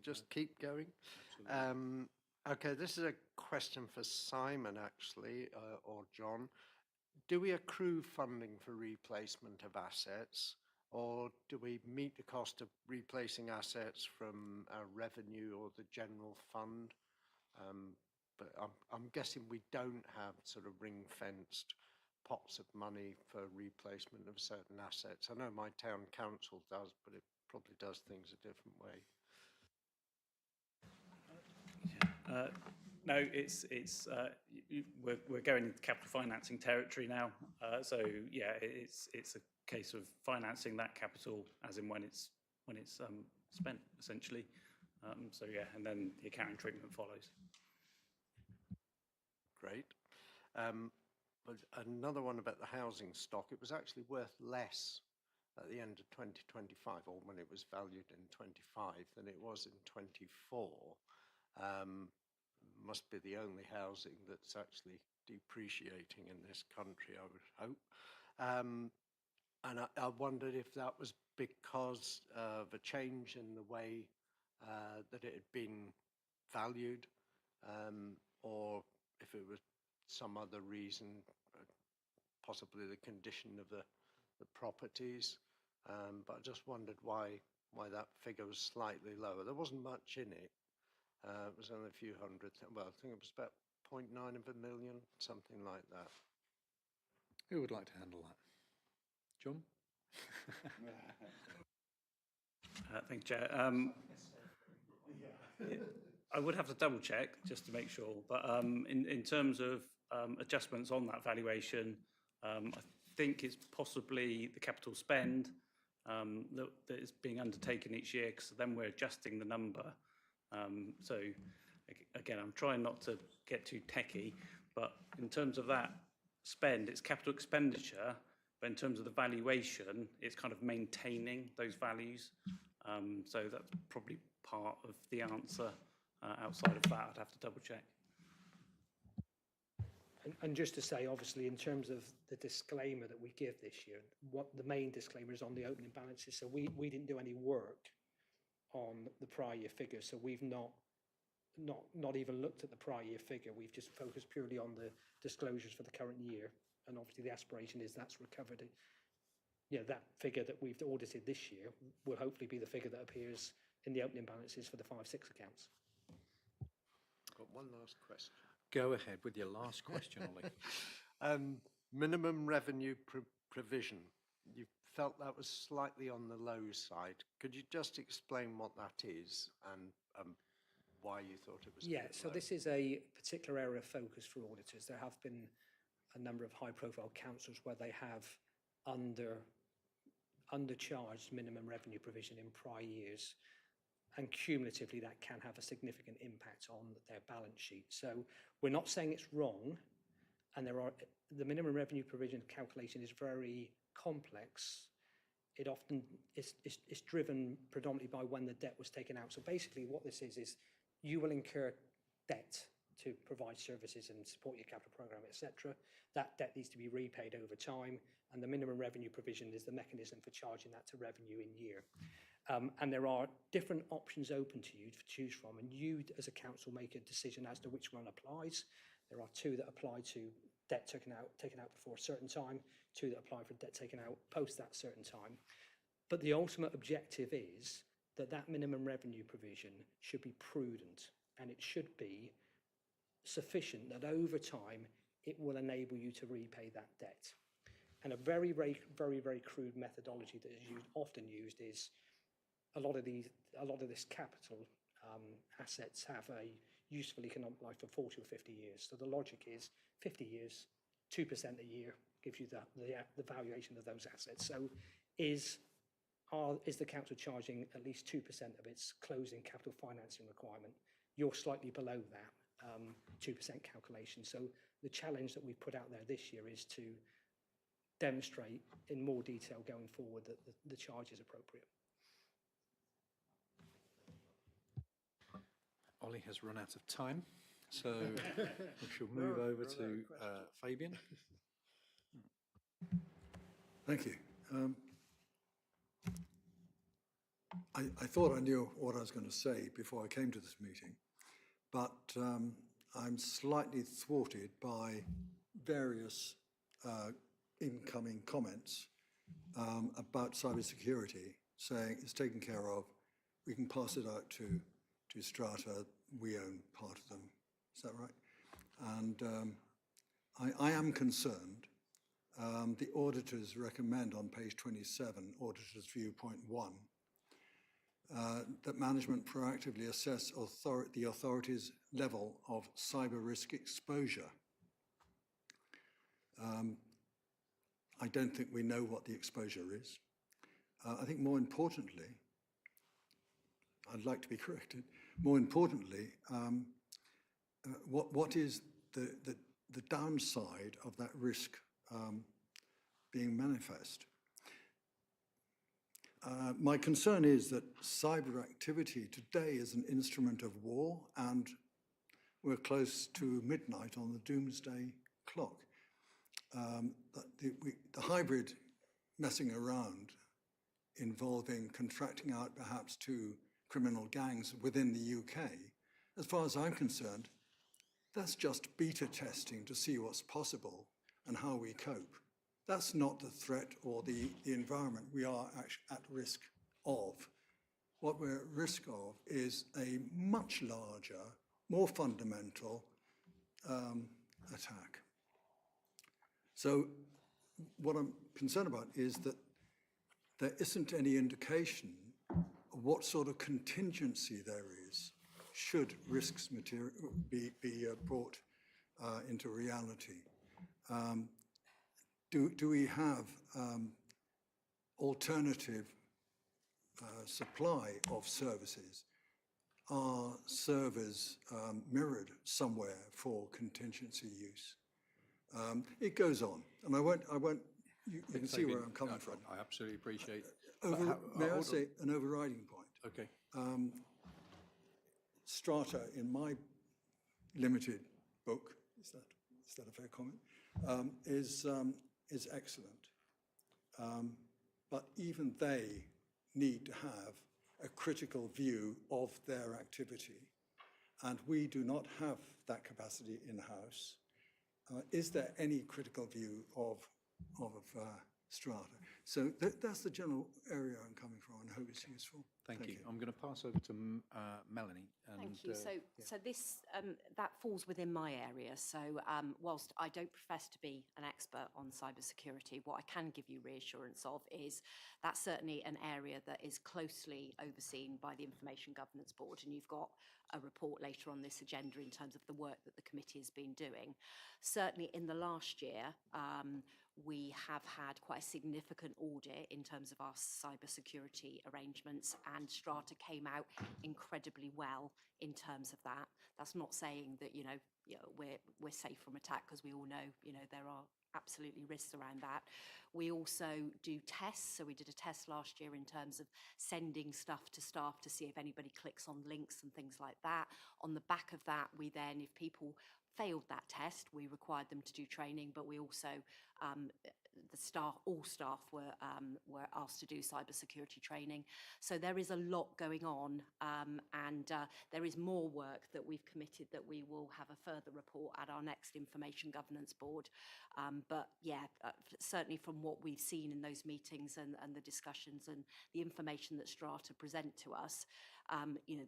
Just keep going. Okay, this is a question for Simon, actually, or John. Do we accrue funding for replacement of assets, or do we meet the cost of replacing assets from our revenue or the general fund? But I'm guessing we don't have sort of ring-fenced pots of money for replacement of certain assets. I know my town council does, but it probably does things a different way. No, we're going into capital financing territory now. So yeah, it's a case of financing that capital as in when it's spent, essentially. So yeah, and then the accounting treatment follows. Great. But another one about the housing stock, it was actually worth less at the end of 2025, or when it was valued in 25, than it was in 24. Must be the only housing that's actually depreciating in this country, I would hope. And I wondered if that was because of a change in the way that it had been valued, or if it was some other reason, possibly the condition of the properties. But I just wondered why that figure was slightly lower. There wasn't much in it. It was only a few hundred, well, I think it was about 0.9 of a million, something like that. Who would like to handle that? John? Thank you, Chair. I would have to double check just to make sure, but in terms of adjustments on that valuation, I think it's possibly the capital spend that is being undertaken each year, because then we're adjusting the number. So again, I'm trying not to get too techie, but in terms of that spend, it's capital expenditure, but in terms of the valuation, it's kind of maintaining those values. So that's probably part of the answer. Outside of that, I'd have to double check. And just to say, obviously, in terms of the disclaimer that we give this year, what the main disclaimer is on the opening balances. So we didn't do any work on the prior year figure. So we've not even looked at the prior year figure. We've just focused purely on the disclosures for the current year. And obviously the aspiration is that's recovered. Yeah, that figure that we've audited this year will hopefully be the figure that appears in the opening balances for the 5/6 accounts. I've got one last question. Go ahead with your last question, Ollie. Minimum revenue provision. You felt that was slightly on the low side. Could you just explain what that is and why you thought it was a Yeah, bit so low? this is a particular area of focus for auditors. There have been a number of high-profile councils where they have undercharged minimum revenue provision in prior years, and cumulatively that can have a significant impact on their balance sheet. So we're not saying it's wrong, and the minimum revenue provision calculation is very complex. It often is driven predominantly by when the debt was taken out. So basically what this is you will incur debt to provide services and support your capital program, etc. That debt needs to be repaid over time, and the minimum revenue provision is the mechanism for charging that to revenue in year. And there are different options open to you to choose from, and you as a council make a decision as to which one applies. There are two that apply to debt taken out before a certain time, two that apply for debt taken out post that certain time. But the ultimate objective is that that minimum revenue provision should be prudent, and it should be sufficient that over time it will enable you to repay that debt. And a very, very, very, very crude methodology that is often used is a lot of this capital assets have a useful economic life of 40 or 50 years. So the logic is 50 years, 2% a year gives you the valuation of those assets. So is the council charging at least 2% of its closing capital financing requirement? You're slightly below that 2% calculation. So the challenge that we've put out there this year is to demonstrate in more detail going forward that the charge is appropriate. Ollie has run out of time, so we shall move over to Fabian. Thank you. I thought I knew what I was going to say before I came to this meeting, but I'm slightly thwarted by various incoming comments about cybersecurity, saying it's taken care of, we can pass it out to Strata, we own part of them. Is that right? And I am concerned. The auditors recommend on page 27, Auditor's View Point 1, that management proactively assess the authority's level of cyber risk exposure. I don't think we know what the exposure is. I think more importantly, I'd like to be corrected. More importantly, what is the downside of that risk being manifest? My concern is that cyber activity today is an instrument of war, and we're close to midnight on the doomsday clock. The hybrid messing around involving contracting out perhaps to criminal gangs within the UK, as far as I'm concerned, that's just beta testing to see what's possible and how we cope. That's not the threat or the environment we are actually at risk of. What we're at risk of is a much larger, more fundamental attack. So what I'm concerned about is that there isn't any indication of what sort of contingency there is should risks be brought into reality. Do we have alternative supply of services? Are servers mirrored somewhere for contingency use? It goes on, and I won't. You can see where I'm coming from. I absolutely appreciate. May I say an overriding point? Okay. Strata, in my limited book, is that a fair comment? Is excellent, but even they need to have a critical view of their activity, and we do not have that capacity in-house. Is there any critical view of strata? So that's the general area I'm coming from, and I hope it's useful. Thank you. I'm going to pass over to Melanie. Thank you. So this that falls within my area. So whilst I don't profess to be an expert on cybersecurity, what I can give you reassurance of is that's certainly an area that is closely overseen by the Information Governance Board, and you've got a report later on this agenda in terms of the work that the committee has been doing. Certainly in the last year, we have had quite a significant audit in terms of our cybersecurity arrangements, and Strata came out incredibly well in terms of that. That's not saying that we're safe from attack, because we all know there are absolutely risks around that. We also do tests. So we did a test last year in terms of sending stuff to staff to see if anybody clicks on links and things like that. On the back of that, we then, if people failed that test, we required them to do training, but we also all staff were asked to do cybersecurity training. So there is a lot going on, and there is more work that we've committed that we will have a further report at our next Information Governance Board. But yeah, certainly from what we've seen in those meetings and the discussions and the information that Strata present to us,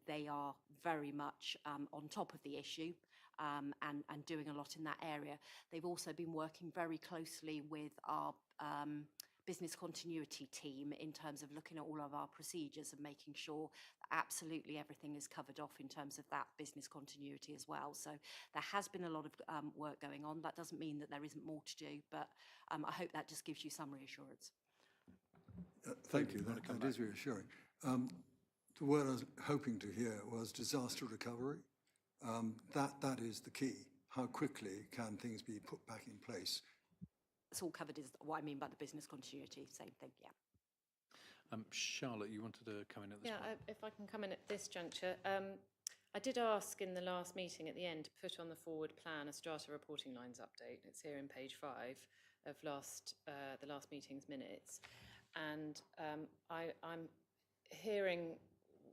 they are very much on top of the issue. And doing a lot in that area. They've also been working very closely with our business continuity team in terms of looking at all of our procedures and making sure that absolutely everything is covered off in terms of that business continuity as well. So there has been a lot of work going on. That doesn't mean that there isn't more to do, but I hope that just gives you some reassurance. Thank you. That is reassuring. The word I was hoping to hear was disaster recovery. That is the key. How quickly can things be put back in place? It's all covered is what I mean by the business continuity. Same thing, yeah. Charlotte, you wanted to come in at this point? Yeah, if I can come in at this juncture. I did ask in the last meeting at the end to put on the forward plan a strata reporting lines update. It's here in page 5 of the last meeting's minutes. And I'm hearing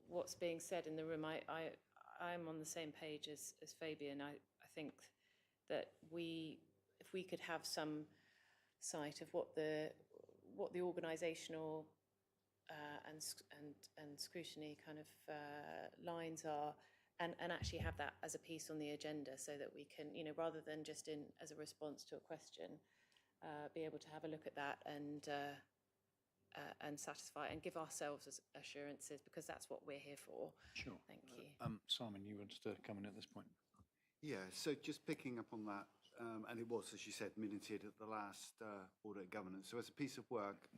what's being said in the room. I'm on the same page as Fabian. I think that if we could have some sight of what the organisational and scrutiny kind of lines are, and actually have that as a piece on the agenda, so that we can, rather than just as a response to a question, be able to have a look at that and satisfy and give ourselves assurances, because that's what we're here for. Sure. Thank you. Simon, you wanted to come in at this point? Yeah, so just picking up on that, and it was, as you said, minuted at the last audit governance. So as a piece of work,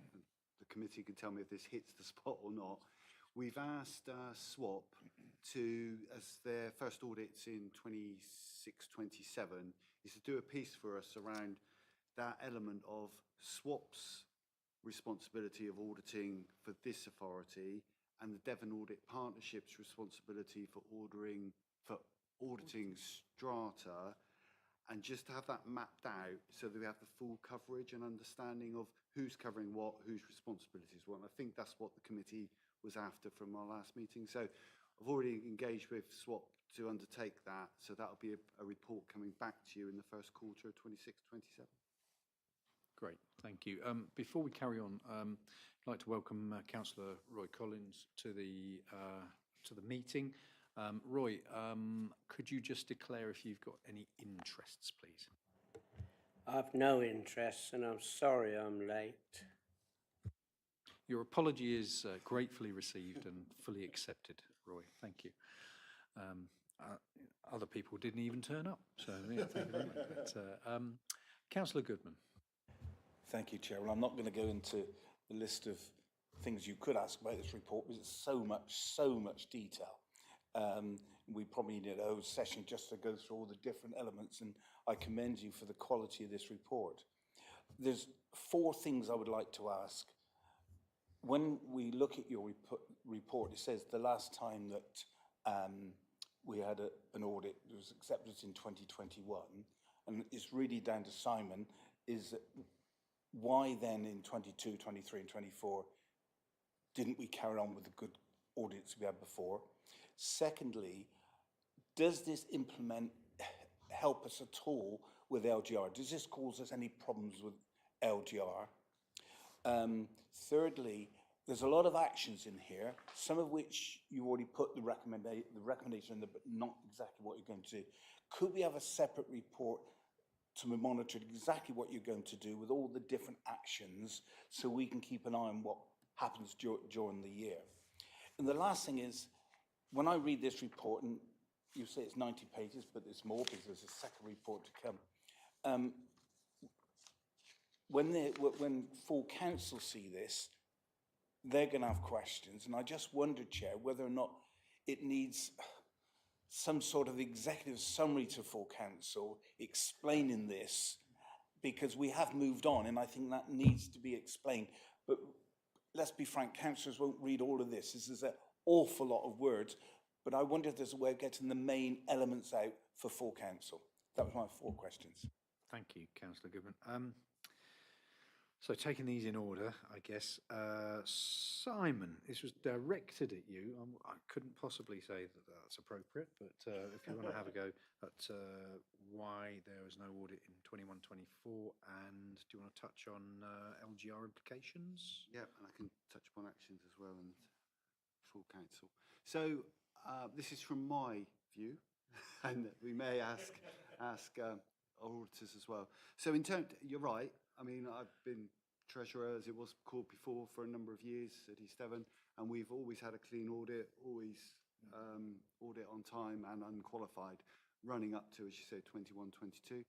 the committee can tell me if this hits the spot or not. we've asked SWAP to, as their first audits in 26-27, is to do a piece for us around that element of SWAP's responsibility of auditing for this authority and the Devon Audit Partnership's responsibility for auditing strata, and just to have that mapped out so that we have the full coverage and understanding of who's covering what, whose responsibilities what. And I think that's what the committee was after from our last meeting. So I've already engaged with SWAP to undertake that. So that'll be a report coming back to you in the first quarter of 26-27. Great, thank you. Before we carry on, I'd like to welcome Councillor Roy Collins to the meeting. Roy, could you just declare if you've got any interests, please? I've no interest and I'm sorry I'm late. Your apology is gratefully received and fully accepted, Roy. Thank you. Other people didn't even turn up, so yeah, thank you very much. But, Councillor Goodman. Thank you, Chair. Well, I'm not going to go into the list of things you could ask about this report because it's so much detail. We probably need a whole session just to go through all the different elements, and I commend you for the quality of this report. There's 4 things I would like to ask. When we look at your report, it says the last time that we had an audit that was accepted in 2021, and it's really down to Simon, is why then in 22, 23 and 24 didn't we carry on with the good audits we had before? Secondly, does this help us at all with LGR? Does this cause us any problems with LGR? Thirdly, there's a lot of actions in here, some of which you already put the recommendation in there, but not exactly what you're going to do. Could we have a separate report to monitor exactly what you're going to do with all the different actions so we can keep an eye on what happens during the year? And the last thing is, when I read this report, and you say it's 90 pages, but there's more because there's a second report to come. When full council see this, they're going to have questions. And I just wonder, Chair, whether or not it needs some sort of executive summary to full council explaining this, because we have moved on and I think that needs to be explained. But let's be frank, councillors won't read all of this. This is an awful lot of words, but I wonder if there's a way of getting the main elements out for full council. That was my 4 questions. Thank you, Councillor Goodman. So taking these in order, I guess, Simon, this was directed at you. I couldn't possibly say that that's appropriate, but if you want to have a go at why there was no audit in 21-24, and do you want to touch on LGR implications? Yeah, and I can touch upon actions as well and full council. So this is from my view, and we may ask our auditors as well. So in terms, you're right. I mean, I've been treasurer, as it was called before, for a number of years at East Devon, and we've always had a clean audit, always audit on time and unqualified, running up to, as you say, 21-22.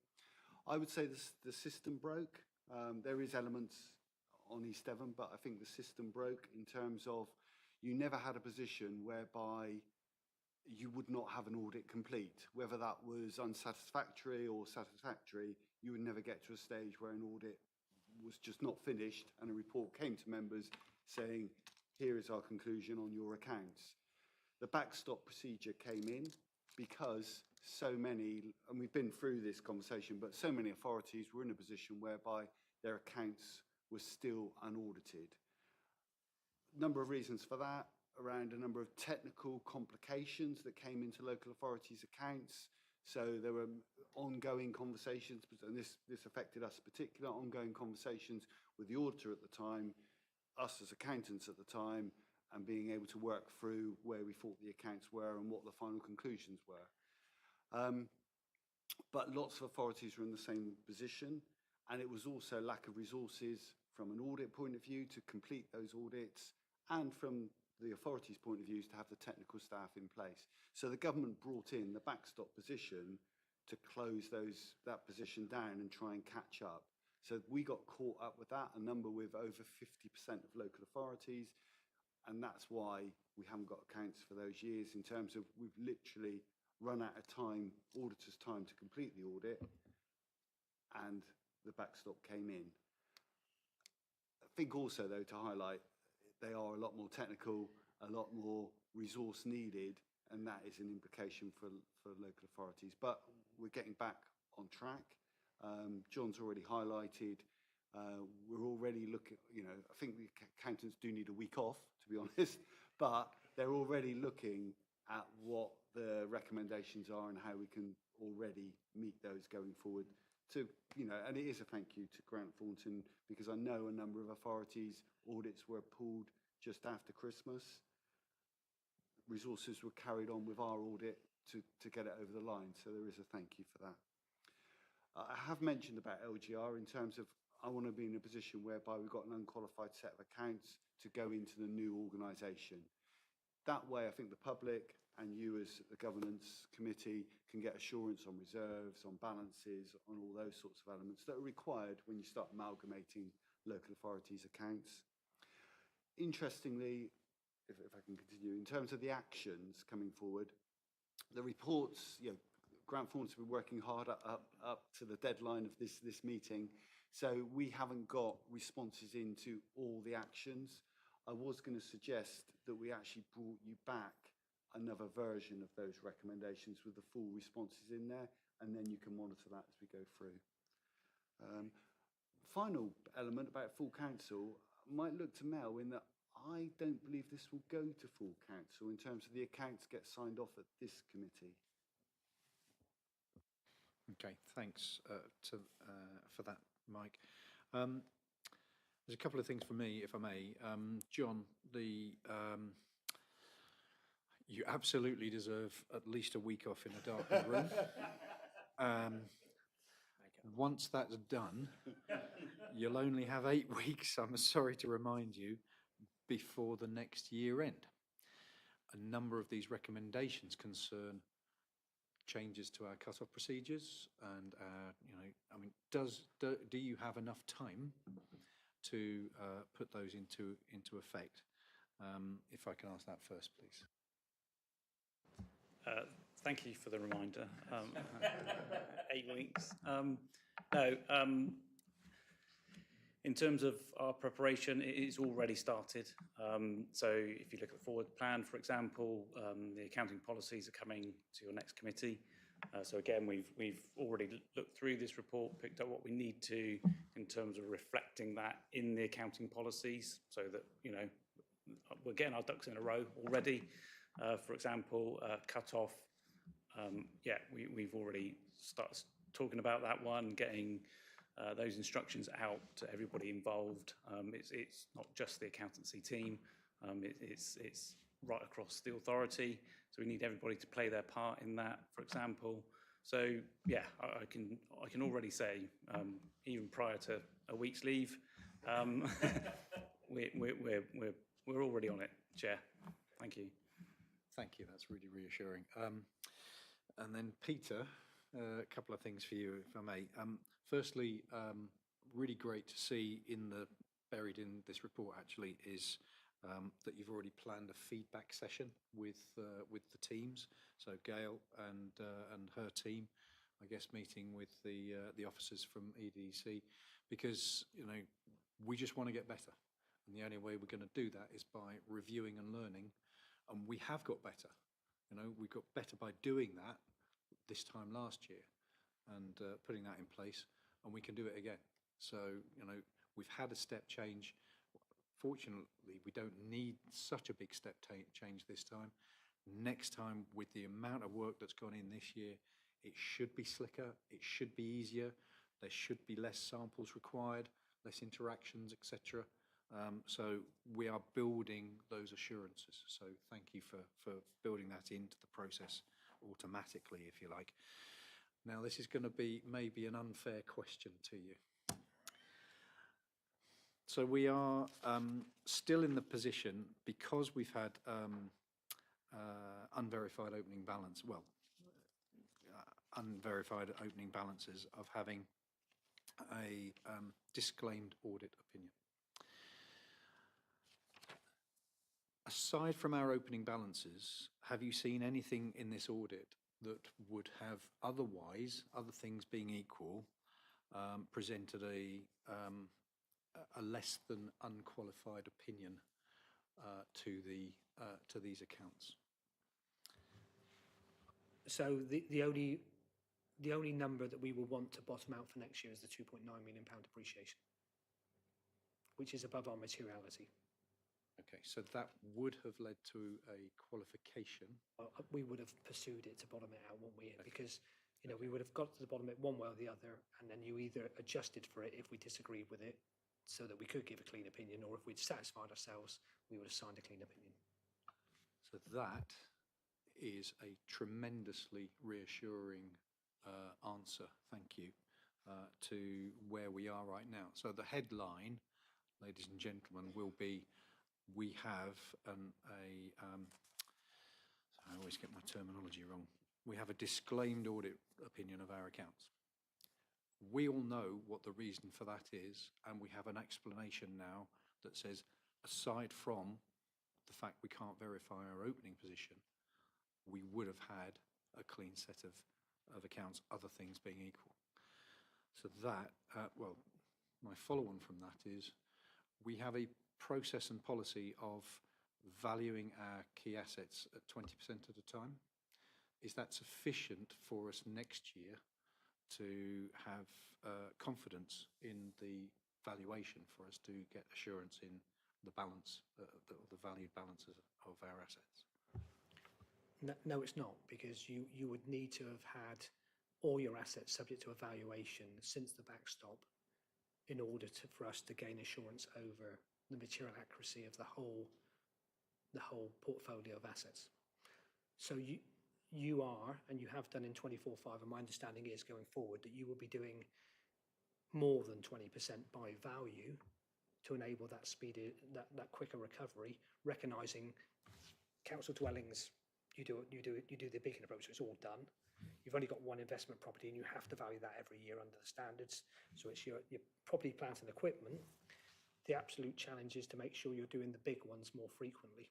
I would say the system broke. There is elements on East Devon, but I think the system broke in terms of you never had a position whereby you would not have an audit complete. Whether that was unsatisfactory or satisfactory, you would never get to a stage where an audit was just not finished and a report came to members saying, here is our conclusion on your accounts. The backstop procedure came in because so many, and we've been through this conversation, but so many authorities were in a position whereby their accounts were still unaudited. Number of reasons for that, around a number of technical complications that came into local authorities' accounts. So there were ongoing conversations, and this affected us particular, ongoing conversations with the auditor at the time, us as accountants at the time, and being able to work through where we thought the accounts were and what the final conclusions were. But lots of authorities were in the same position, and it was also lack of resources from an audit point of view to complete those audits, and from the authority's point of view to have the technical staff in place. So the government brought in the backstop position to close that position down and try and catch up. So we got caught up with that, a number with over 50% of local authorities, and that's why we haven't got accounts for those years, in terms of we've literally run out of time, auditors' time to complete the audit, and the backstop came in. I think also, though, to highlight, they are a lot more technical, a lot more resource needed, and that is an implication for local authorities. But we're getting back on track. John's already highlighted, we're already looking, I think the accountants do need a week off, to be honest, but they're already looking at what the recommendations are and how we can already meet those going forward. And it is a thank you to Grant Thornton, because I know a number of authorities' audits were pulled just after Christmas. Resources were carried on with our audit to get it over the line, so there is a thank you for that. I have mentioned about LGR in terms of I want to be in a position whereby we've got an unqualified set of accounts to go into the new organisation. That way, I think the public and you as the governance committee can get assurance on reserves, on balances, on all those sorts of elements that are required when you start amalgamating local authorities' accounts. Interestingly, if I can continue, in terms of the actions coming forward, the reports, Grant Thornton's been working hard up to the deadline of this meeting, so we haven't got responses into all the actions. I was going to suggest that we actually brought you back another version of those recommendations with the full responses in there, and then you can monitor that as we go through. Final element about full council, I might look to Mel in that I don't believe this will go to full council in terms of the accounts get signed off at this committee. Okay, thanks for that, Mike. There's a couple of things for me, if I may. John, you absolutely deserve at least a week off in a darkened room. Once that's done, you'll only have 8 weeks, I'm sorry to remind you, before the next year end. A number of these recommendations concern changes to our cut-off procedures, and do you have enough time to put those into effect? If I can ask that first, please. Thank you for the reminder. 8 weeks. In terms of our preparation, it is already started. So if you look at the forward plan, for example, the accounting policies are coming to your next committee. So again, we've already looked through this report, picked up what we need to in terms of reflecting that in the accounting policies, so that we're getting our ducks in a row already. For example, cut-off. We've already started talking about that one, getting those instructions out to everybody involved. It's not just the accountancy team, it's right across the authority, so we need everybody to play their part in that, for example. So yeah, I can already say, even prior to a week's leave, we're already on it, Chair. Thank you. Thank you, that's really reassuring. And then Peter, a couple of things for you, if I may. Firstly, really great to see buried in this report actually is that you've already planned a feedback session with the teams. So Gail and her team, I guess, meeting with the officers from EDC, because we just want to get better, and the only way we're going to do that is by reviewing and learning. And we have got better. We got better by doing that this time last year and putting that in place, and we can do it again. So, we've had a step change. Fortunately, we don't need such a big step change this time. Next time, with the amount of work that's gone in this year, it should be slicker, it should be easier, there should be less samples required, less interactions, etc. So we are building those assurances. So thank you for building that into the process automatically, if you like. Now, this is going to be maybe an unfair question to you. So we are still in the position, because we've had unverified opening balance, unverified opening balances, of having a disclaimed audit opinion. Aside from our opening balances, have you seen anything in this audit that would have otherwise, other things being equal, presented a less than unqualified opinion to these accounts? So the only number that we will want to bottom out for next year is the £2.9 million depreciation, which is above our materiality. Okay, so that would have led to a qualification. We would have pursued it to bottom it out, wouldn't we? Because, you know, we would have got to the bottom of it one way or the other, and then you either adjusted for it if we disagreed with it, so that we could give a clean opinion, or if we'd satisfied ourselves, we would have signed a clean opinion. So that is a tremendously reassuring answer, thank you, to where we are right now. So the headline, ladies and gentlemen, will be, we have I always get my terminology wrong. We have a disclaimed audit opinion of our accounts. We all know what the reason for that is, and we have an explanation now that says, aside from the fact we can't verify our opening position, we would have had a clean set of accounts, other things being equal. So that, well, my follow-on from that is, we have a process and policy of valuing our key assets at 20% at a time. Is that sufficient for us next year to have confidence in the valuation for us to get assurance in the balance, the valued balances of our assets? No, it's not, because you would need to have had all your assets subject to evaluation since the backstop in order for us to gain assurance over the material accuracy of the whole portfolio of assets. So you are, and you have done in 24/5, and my understanding is going forward that you will be doing more than 20% by value to enable that speedy, that quicker recovery, recognising council dwellings, you do the beacon approach, so it's all done. You've only got one investment property, and you have to value that every year under the standards. So it's your property, plant and equipment. The absolute challenge is to make sure you're doing the big ones more frequently.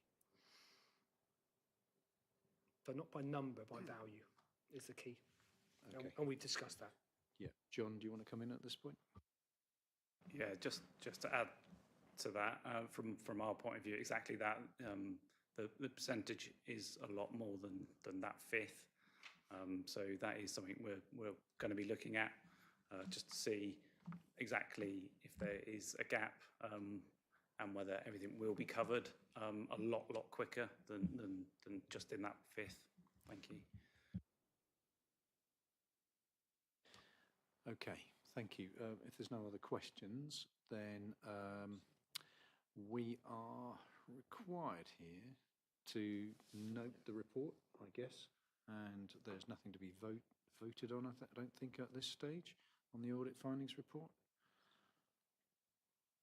But not by number, by value is the key. Okay. And we've discussed that. Yeah. John, do you want to come in at this point? Yeah, just to add to that, from our point of view, exactly that. The percentage is a lot more than that fifth. So that is something we're going to be looking at, just to see exactly if there is a gap, and whether everything will be covered a lot quicker than just in that fifth. Thank you. Okay, thank you. If there's no other questions, then we are required here to note the report, I guess, and there's nothing to be voted on, I don't think, at this stage on the audit findings report.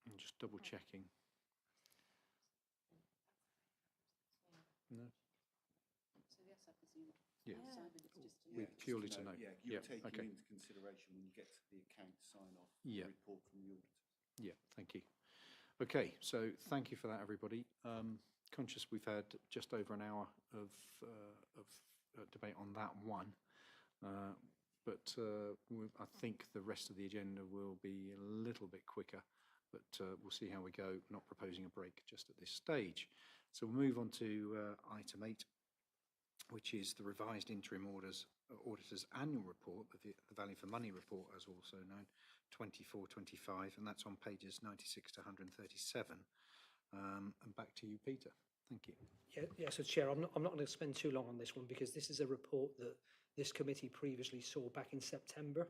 I'm just double checking. No? Yeah. Yeah, Purely to note. Yeah, you're Yeah, taking okay. into consideration when you get to the account sign-off, Yeah. the report from the auditors. Yeah, thank you. Okay, so thank you for that, everybody. Conscious we've had just over an hour of debate on that one, but I think the rest of the agenda will be a little bit quicker, but we'll see how we go, not proposing a break just at this stage. So we'll move on to item 8, which is the revised interim auditor's annual report, the value for money report, as also known, 24-25, and that's on pages 96 to 137. And back to you, Peter. Thank you. Yeah. So, Chair, I'm not going to spend too long on this one, because this is a report that this committee previously saw back in September.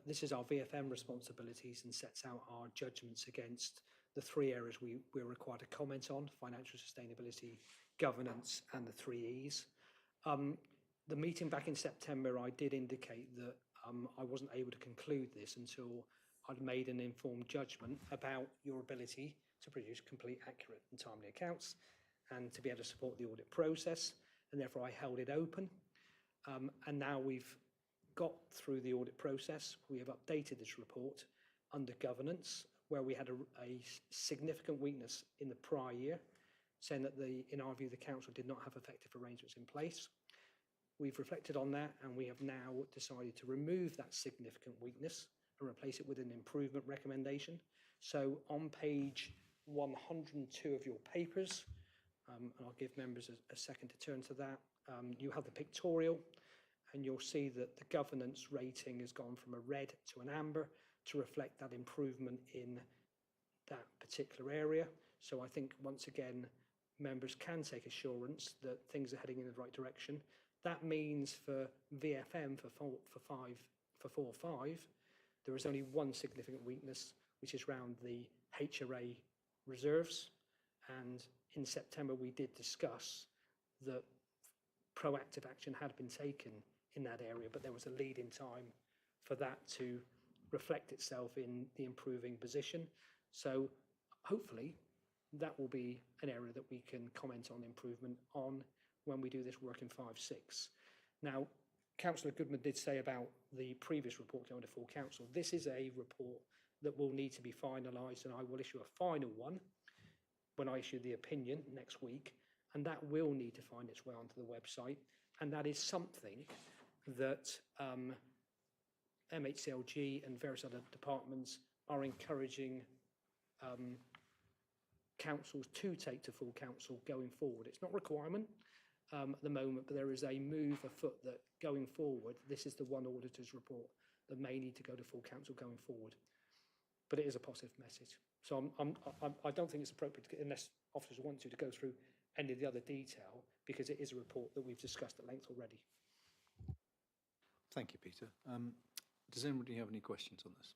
This is our VFM responsibilities and sets out our judgments against the 3 areas we're required to comment on: financial sustainability, governance, and the 3 E's. The meeting back in September, I did indicate that I wasn't able to conclude this until I'd made an informed judgment about your ability to produce complete, accurate and timely accounts, and to be able to support the audit process, and therefore I held it open. And now we've got through the audit process, we have updated this report under governance, where we had a significant weakness in the prior year, saying that in our view, the council did not have effective arrangements in place. We've reflected on that, and we have now decided to remove that significant weakness and replace it with an improvement recommendation. So on page 102 of your papers, and I'll give members a second to turn to that, you have the pictorial, and you'll see that the governance rating has gone from a red to an amber to reflect that improvement in that particular area. So I think, once again, members can take assurance that things are heading in the right direction. That means for VFM for 4.5, there is only one significant weakness, which is around the HRA reserves. And in September, we did discuss that proactive action had been taken in that area, but there was a lead in time for that to reflect itself in the improving position. So hopefully that will be an area that we can comment on improvement on when we do this work in 5.6. Now, Councillor Goodman did say about the previous report going to full council. This is a report that will need to be finalised, and I will issue a final one when I issue the opinion next week, and that will need to find its way onto the website. And that is something that MHCLG and various other departments are encouraging councils to take to full council going forward. It's not a requirement at the moment, but there is a move afoot that going forward, this is the one auditor's report that may need to go to full council going forward. But it is a positive message. So I don't think it's appropriate, unless officers want to go through any of the other detail, because it is a report that we've discussed at length already. Thank you, Peter. Does anybody have any questions on this?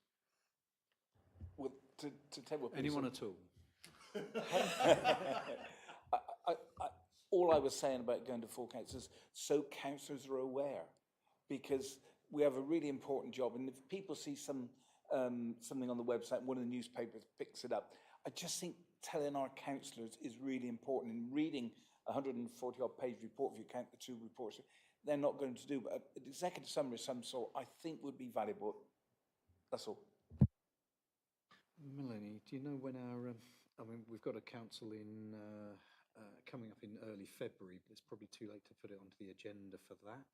Well, to take what Peter Anyone said- at all? All I was saying about going to full council is so councillors are aware, because we have a really important job, and if people see something on the website, one of the newspapers picks it up, I just think telling our councillors is really important. In reading a 140-odd page report, if you count the two reports, they're not going to do, but an executive summary of some sort, I think would be valuable. That's all. Melanie, do you know when our, I mean, we've got a council in, coming up in early February, but it's probably too late to put it onto the agenda for that.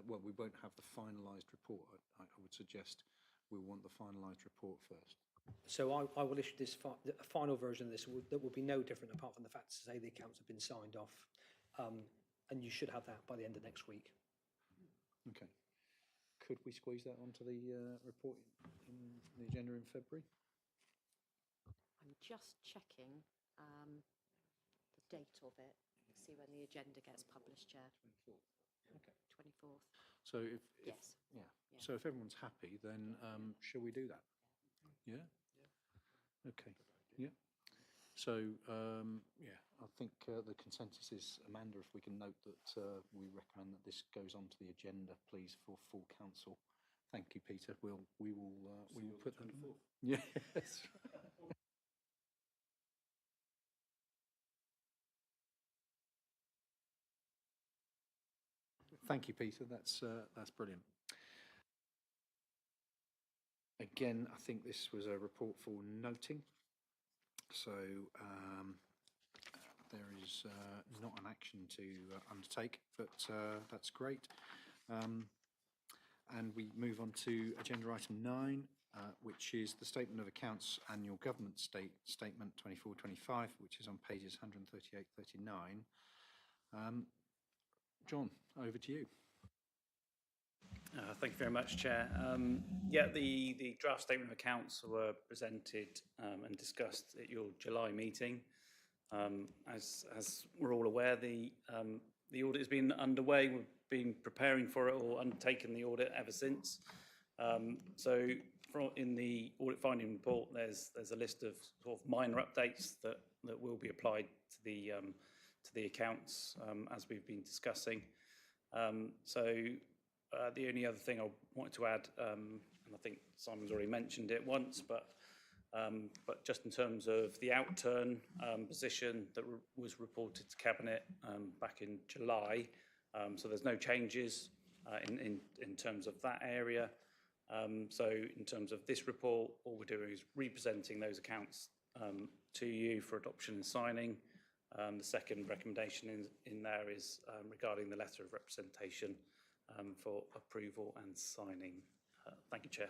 Well, we won't have the finalised report. I would suggest we'll want the finalised report first. So I will issue this a final version of this that will be no different, apart from the fact to say the accounts have been signed off, and you should have that by the end of next week. Okay. Could we squeeze that onto the report in the agenda in February? I'm just checking the date of it, see when the agenda gets published, Chair. 24th. Okay. 24th. So if Yes. yeah. So if everyone's happy, then shall we do that? Yeah? Okay. Yeah. So, yeah, I think the consensus is, Amanda, if we can note that we recommend that this goes onto the agenda, please, for full council. Thank you, Peter. We will put that on. Yes. Thank you, Peter. That's brilliant. Again, I think this was a report for noting. So there is not an action to undertake, but that's great. And we move on to agenda item 9, which is the Statement of Accounts Annual Government Statement 24-25, which is on pages 138-39. John, over to you. Thank you very much, Chair. Yeah, the draft statement of accounts were presented and discussed at your July meeting. As we're all aware, the audit has been underway. We've been preparing for it or undertaken the audit ever since. So in the audit finding report, there's a list of sort of minor updates that will be applied to the accounts as we've been discussing. The only other thing I wanted to add, and I think Simon's already mentioned it once, but just in terms of the outturn position that was reported to Cabinet back in July, so there's no changes in terms of that area. So in terms of this report, all we're doing is representing those accounts to you for adoption and signing. The second recommendation in there is regarding the letter of representation for approval and signing. Thank you, Chair.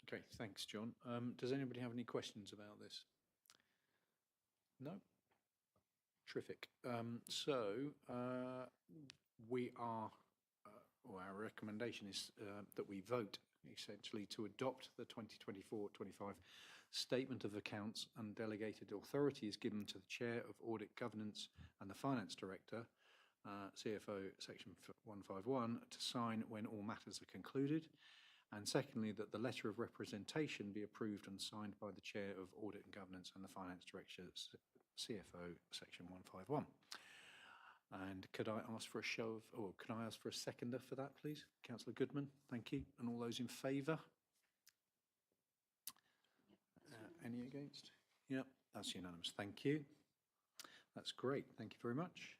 Okay, thanks, John. Does anybody have any questions about this? No? Terrific. We are, or our recommendation is that we vote essentially to adopt the 2024-25 Statement of Accounts, and delegated authority is given to the Chair of Audit Governance and the Finance Director, CFO section 151, to sign when all matters are concluded. And secondly, that the letter of representation be approved and signed by the Chair of Audit and Governance and the Finance Director, CFO section 151. And could I ask for a show of, or can I ask for a seconder for that, please? Councillor Goodman, thank you. And all those in favour? Any against? Yep, that's unanimous. Thank you. That's great. Thank you very much.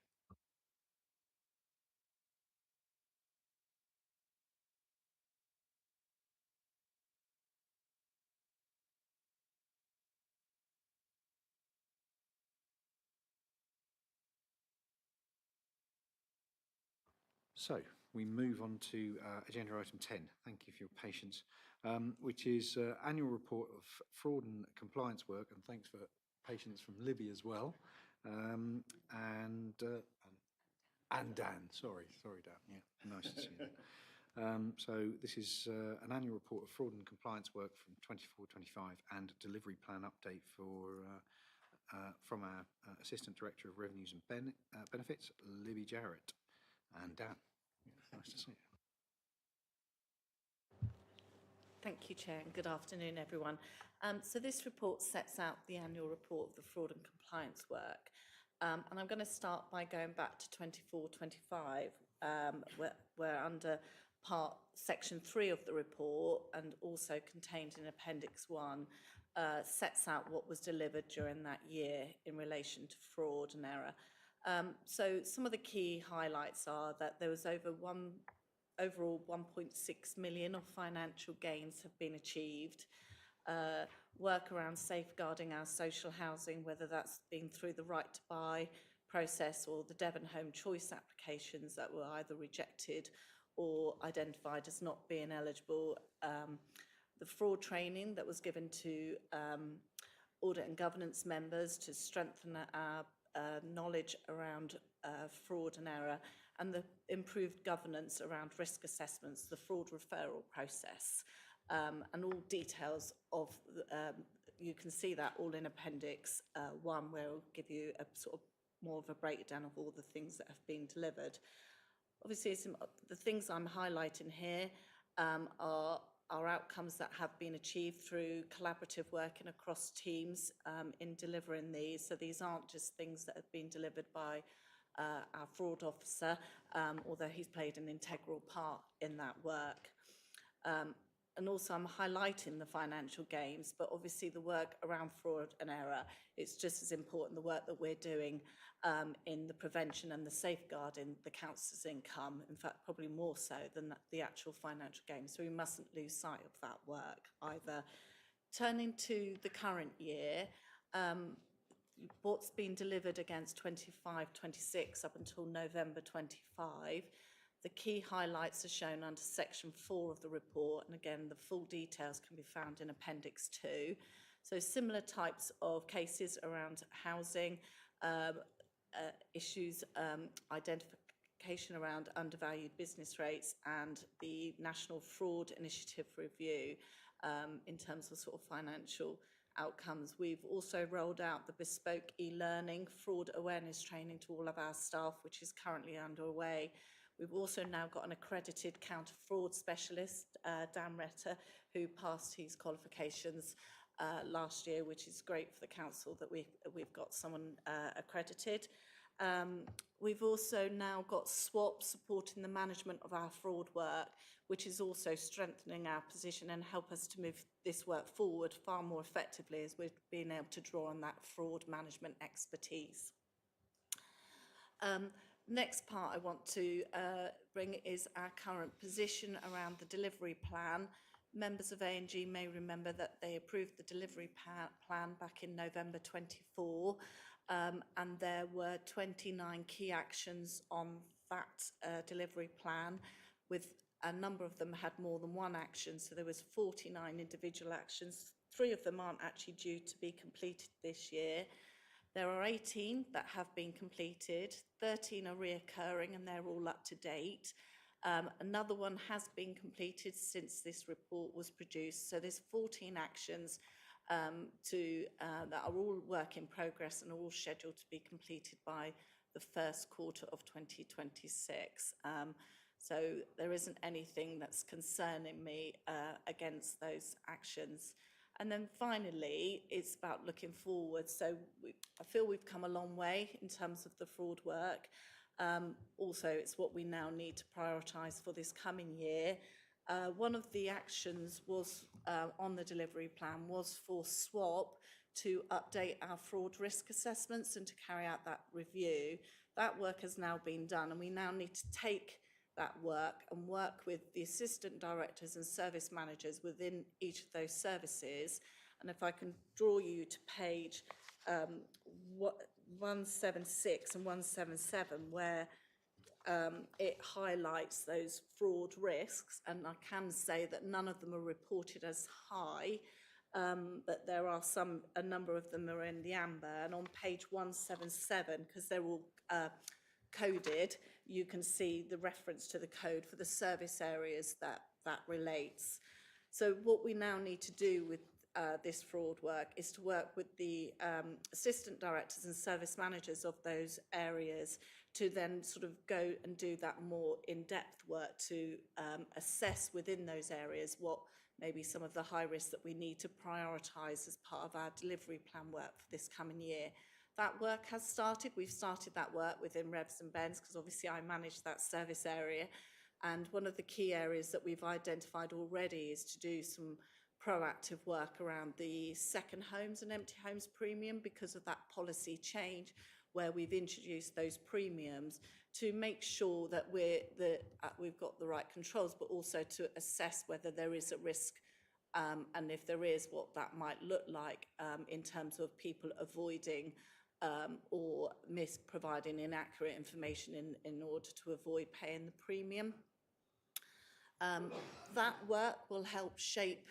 So we move on to agenda item 10. Thank you for your patience, which is annual report of fraud and compliance work, and thanks for patience from Libby as well, and Dan. Sorry, Dan. Yeah, nice to see you. So this is an annual report of fraud and compliance work from 24-25 and delivery plan update for from our Assistant Director of Revenues and Benefits, Libby Jarrett. And Dan, nice to see you. Thank you, Chair, and good afternoon, everyone. So this report sets out the annual report of the fraud and compliance work. And I'm going to start by going back to 24-25, where under section 3 of the report, and also contained in Appendix 1, sets out what was delivered during that year in relation to fraud and error. So some of the key highlights are that there was overall 1.6 million of financial gains have been achieved. Work around safeguarding our social housing, whether that's been through the right to buy process or the Devon Home Choice applications that were either rejected or identified as not being eligible. The fraud training that was given to audit and governance members to strengthen our knowledge around fraud and error, and the improved governance around risk assessments, the fraud referral process, and all details of, you can see that all in Appendix 1, where it'll give you a sort of more of a breakdown of all the things that have been delivered. Obviously, the things I'm highlighting here are outcomes that have been achieved through collaborative working across teams in delivering these. So these aren't just things that have been delivered by our fraud officer, although he's played an integral part in that work. And also I'm highlighting the financial gains, but obviously the work around fraud and error, it's just as important, the work that we're doing in the prevention and the safeguarding the council's income, in fact, probably more so than the actual financial gains. So we mustn't lose sight of that work either. Turning to the current year, what's been delivered against 25-26 up until November 25, the key highlights are shown under section 4 of the report, and again the full details can be found in Appendix 2. So similar types of cases around housing, issues, identification around undervalued business rates, and the National Fraud Initiative Review in terms of sort of financial outcomes. We've also rolled out the bespoke e-learning fraud awareness training to all of our staff, which is currently underway. We've also now got an accredited counter fraud specialist, Dan Retter, who passed his qualifications last year, which is great for the council that we've got someone accredited. We've also now got SWAP supporting the management of our fraud work, which is also strengthening our position and help us to move this work forward far more effectively as we're being able to draw on that fraud management expertise. Next part I want to bring is our current position around the delivery plan. Members of A&G may remember that they approved the delivery plan back in November 24. and there were 29 key actions on that delivery plan, with a number of them had more than one action, so there was 49 individual actions. 3 of them aren't actually due to be completed this year. There are 18 that have been completed, 13 are reoccurring and they're all up to date. Another one has been completed since this report was produced, so there's 14 actions that are all work in progress and are all scheduled to be completed by the first quarter of 2026. So there isn't anything that's concerning me against those actions. And then finally, it's about looking forward. So I feel we've come a long way in terms of the fraud work. Also, it's what we now need to prioritise for this coming year. One of the actions was on the delivery plan was for SWAP to update our fraud risk assessments and to carry out that review. That work has now been done, and we now need to take that work and work with the assistant directors and service managers within each of those services. And if I can draw you to page 176 and 177, where it highlights those fraud risks, and I can say that none of them are reported as high, but there are a number of them are in the amber. And on page 177, because they're all coded, you can see the reference to the code for the service areas that relates. So what we now need to do with this fraud work is to work with the assistant directors and service managers of those areas to then sort of go and do that more in-depth work to assess within those areas what maybe some of the high risks that we need to prioritise as part of our delivery plan work for this coming year. That work has started. We've started that work within Revs and Bens because obviously I manage that service area. And one of the key areas that we've identified already is to do some proactive work around the second homes and empty homes premium because of that policy change where we've introduced those premiums to make sure that we've got the right controls, but also to assess whether there is a risk and if there is, what that might look like in terms of people avoiding or providing inaccurate information in order to avoid paying the premium. That work will help shape,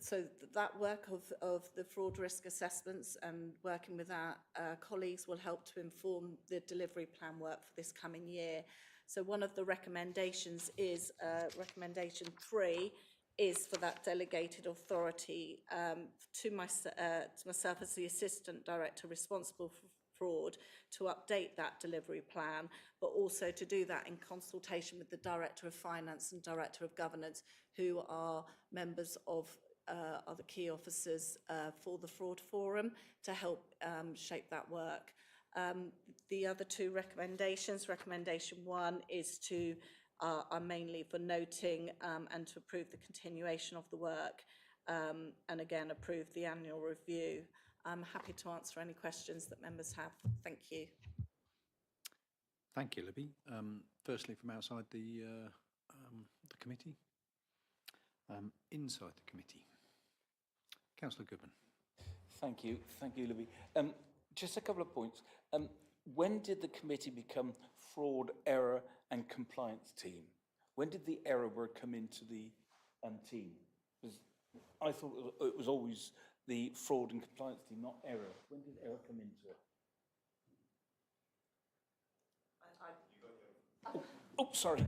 so that work of the fraud risk assessments and working with our colleagues will help to inform the delivery plan work for this coming year. So one of the recommendations is, recommendation 3, is for that delegated authority to myself as the Assistant Director responsible for fraud to update that delivery plan, but also to do that in consultation with the Director of Finance and Director of Governance, who are members of the key officers for the Fraud Forum to help shape that work. The other 2 recommendations, recommendation 1 is to are mainly for noting and to approve the continuation of the work and again approve the annual review. I'm happy to answer any questions that members have. Thank you. Thank you, Libby. Firstly, from outside the committee, inside the committee, Councillor Goodman. Thank you, Libby. Just a couple of points. When did the committee become fraud, error and compliance team? When did the error work come into the team? Because I thought it was always the fraud and compliance team, not error. When did error come into it? Oh, sorry.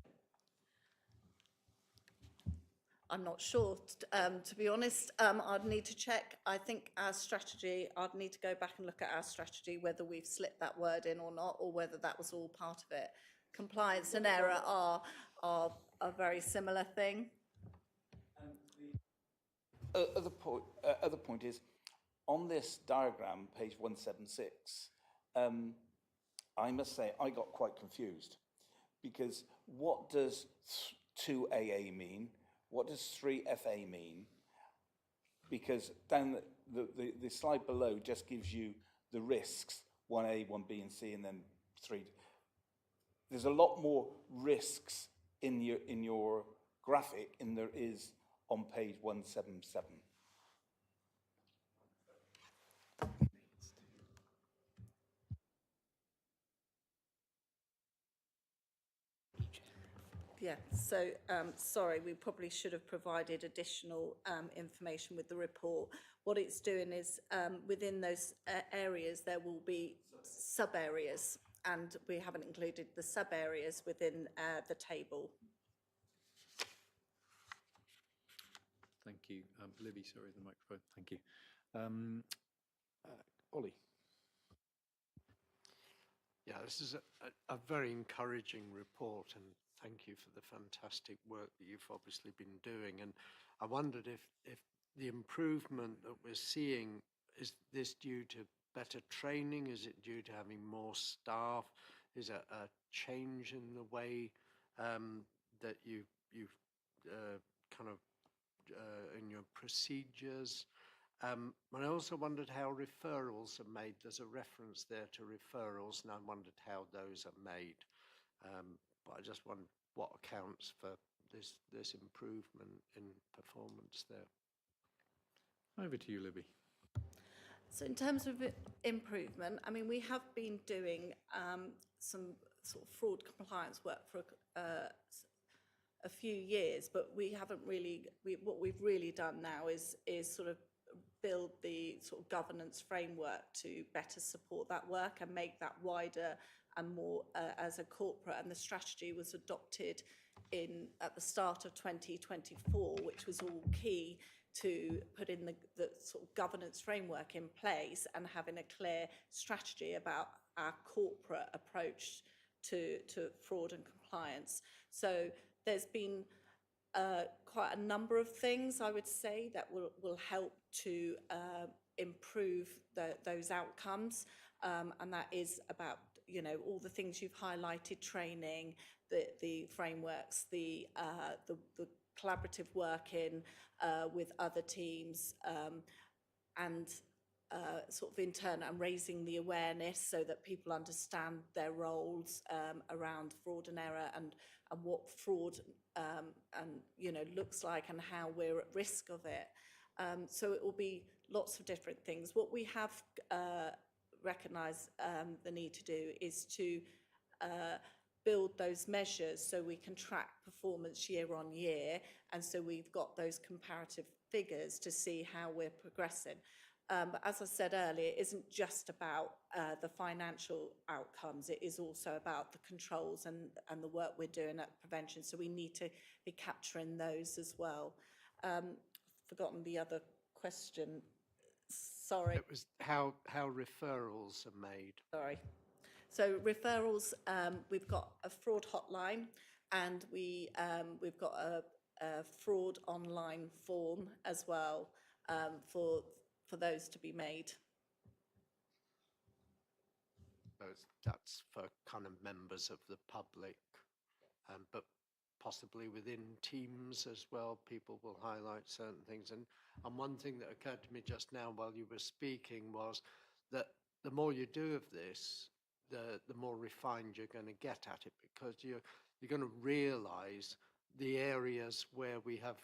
I'm not sure, to be honest. I'd need to check. I think our strategy, I'd need to go back and look at our strategy, whether we've slipped that word in or not, or whether that was all part of it. Compliance and error are a very similar thing. The other point is, on this diagram, page 176, I must say I got quite confused, because what does 2AA mean? What does 3FA mean? Because down the slide below just gives you the risks, 1A, 1B and C, and then 3. There's a lot more risks in your graphic than there is on page 177. Yeah, so sorry, we probably should have provided additional information with the report. What it's doing is within those areas there will be sub-areas, and we haven't included the sub-areas within the table. Thank you. Libby, sorry, the microphone. Thank you. Ollie. Yeah, this is a very encouraging report, and thank you for the fantastic work that you've obviously been doing. And I wondered if the improvement that we're seeing, is this due to better training? Is it due to having more staff? Is it a change in the way that you've kind of in your procedures? And I also wondered how referrals are made. There's a reference there to referrals, and I wondered how those are made. But I just wondered what accounts for this improvement in performance there. Over to you, Libby. So in terms of improvement, I mean, we have been doing some sort of fraud compliance work for a few years, but we haven't really, what we've really done now is sort of build the sort of governance framework to better support that work and make that wider and more as a corporate. And the strategy was adopted at the start of 2024, which was all key to put in the sort of governance framework in place and having a clear strategy about our corporate approach to fraud and compliance. So there's been quite a number of things, I would say, that will help to improve those outcomes. And that is about, you know, all the things you've highlighted: training, the frameworks, the collaborative working with other teams, and sort of in turn, and raising the awareness so that people understand their roles around fraud and error, and what fraud and, you know, looks like, and how we're at risk of it. So it will be lots of different things. What we have recognised the need to do is to build those measures so we can track performance year on year, and so we've got those comparative figures to see how we're progressing. But as I said earlier, it isn't just about the financial outcomes, it is also about the controls and the work we're doing at prevention, so we need to be capturing those as well. Forgotten the other question, sorry. It was how referrals are made. Sorry. So referrals, we've got a fraud hotline, and we've got a fraud online form as well for those to be made. That's for kind of members of the public, but possibly within teams as well, people will highlight certain things. And one thing that occurred to me just now while you were speaking was that the more you do of this, the more refined you're going to get at it, because you're going to realise the areas where we have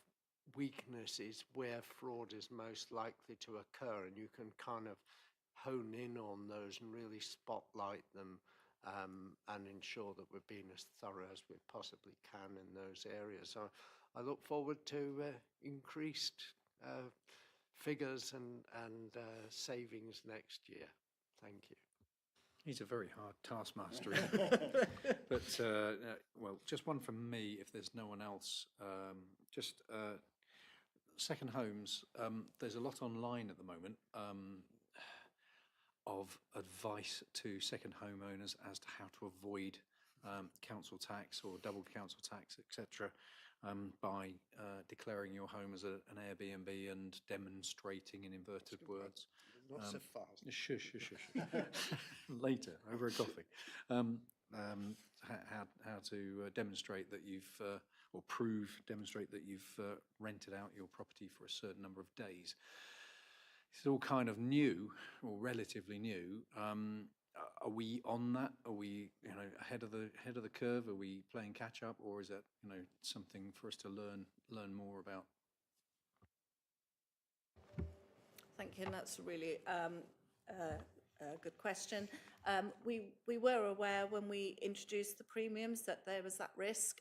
weaknesses, where fraud is most likely to occur, and you can kind of hone in on those and really spotlight them, and ensure that we're being as thorough as we possibly can in those areas. So I look forward to increased figures and savings next year. Thank you. He's a very hard taskmaster. But, well, just one from me, if there's no one else. Just second homes, there's a lot online at the moment of advice to second homeowners as to how to avoid council tax or double council tax, etc., by declaring your home as an Airbnb and demonstrating, in inverted words. Not so fast. Shush. Later, over a coffee. How to demonstrate that you've, or demonstrate that you've rented out your property for a certain number of days. It's all kind of new, or relatively new. Are we on that? Are we, you know, ahead of the curve? Are we playing catch up, or is that, you know, something for us to learn more about? Thank you, and that's a really a good question. We were aware when we introduced the premiums that there was that risk.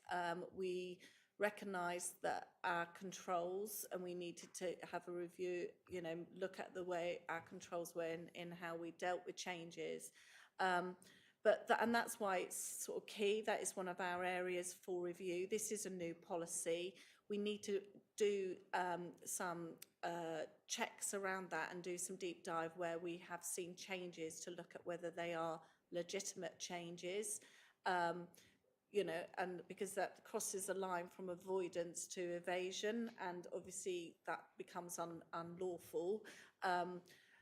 We recognised that our controls, and we needed to have a review, you know, look at the way our controls were in how we dealt with changes. And that's why it's sort of key. That is one of our areas for review. This is a new policy. We need to do some checks around that and do some deep dive where we have seen changes to look at whether they are legitimate changes. You know, and because that crosses a line from avoidance to evasion, and obviously that becomes unlawful.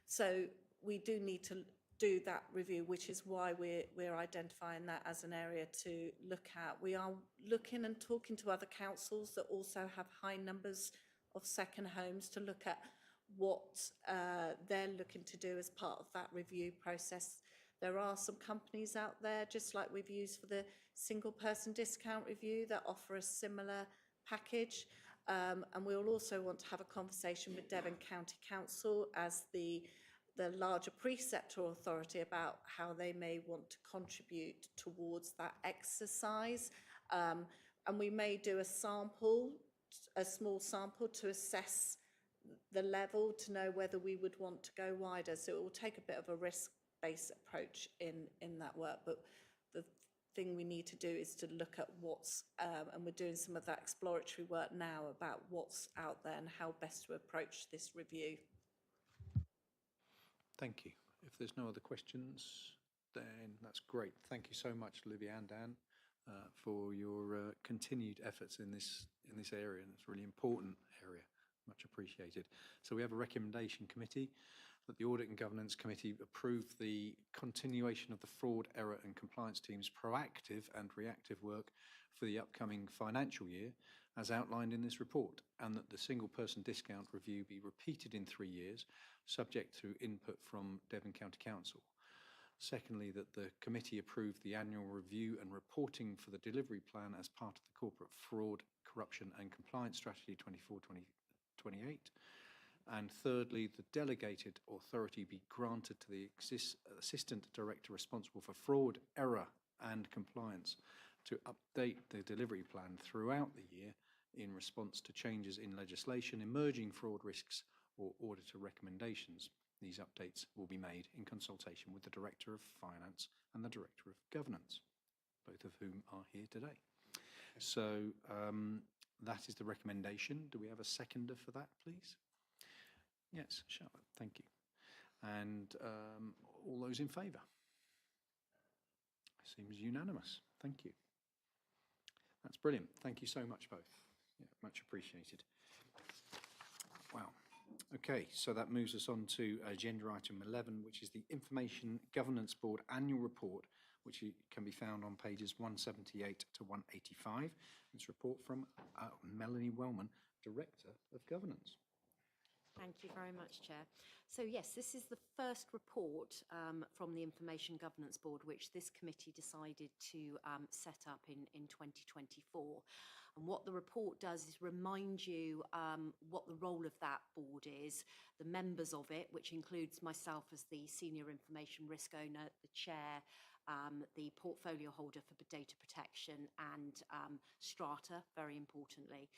So we do need to do that review, which is why we're identifying that as an area to look at. We are looking and talking to other councils that also have high numbers of second homes to look at what they're looking to do as part of that review process. There are some companies out there, just like we've used for the single person discount review, that offer a similar package. And we'll also want to have a conversation with Devon County Council as the larger preceptor authority about how they may want to contribute towards that exercise. And we may do a small sample to assess the level to know whether we would want to go wider. So it will take a bit of a risk-based approach in that work. But the thing we need to do is to look at what's, and we're doing some of that exploratory work now about what's out there and how best to approach this review. Thank you. If there's no other questions, then that's great. Thank you so much, Olivia and Dan, for your continued efforts in this area, and it's a really important area. Much appreciated. So we have a recommendation committee that the Audit and Governance Committee approve the continuation of the fraud, error and compliance team's proactive and reactive work for the upcoming financial year as outlined in this report, and that the single person discount review be repeated in 3 years, subject to input from Devon County Council. Secondly, that the committee approve the annual review and reporting for the delivery plan as part of the Corporate Fraud, Corruption and Compliance Strategy 24-28. And thirdly, the delegated authority be granted to the Assistant Director responsible for fraud, error and compliance to update the delivery plan throughout the year in response to changes in legislation, emerging fraud risks or auditor recommendations. These updates will be made in consultation with the Director of Finance and the Director of Governance, both of whom are here today. So that is the recommendation. Do we have a seconder for that, please? Yes, Charlotte, thank you. And all those in favour? Seems unanimous. Thank you. That's brilliant. Thank you so much both. Yeah, much appreciated. Wow. Okay, so that moves us on to agenda item 11, which is the Information Governance Board Annual Report, which can be found on pages 178 to 185. It's a report from Melanie Wellman, Director of Governance. Thank you very much, Chair. So yes, this is the first report from the Information Governance Board, which this committee decided to set up in 2024. And what the report does is remind you what the role of that board is, the members of it, which includes myself as the Senior Information Risk Owner, the Chair, the portfolio holder for data protection, and strata, very importantly.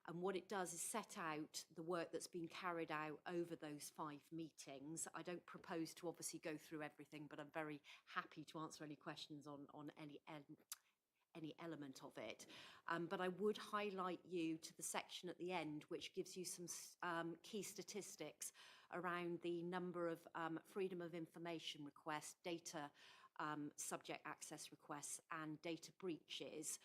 And what it does is set out the work that's been carried out over those 5 meetings. I don't propose to obviously go through everything, but I'm very happy to answer any questions on any element of it. But I would highlight you to the section at the end, which gives you some key statistics around the number of freedom of information requests, data subject access requests and data breaches.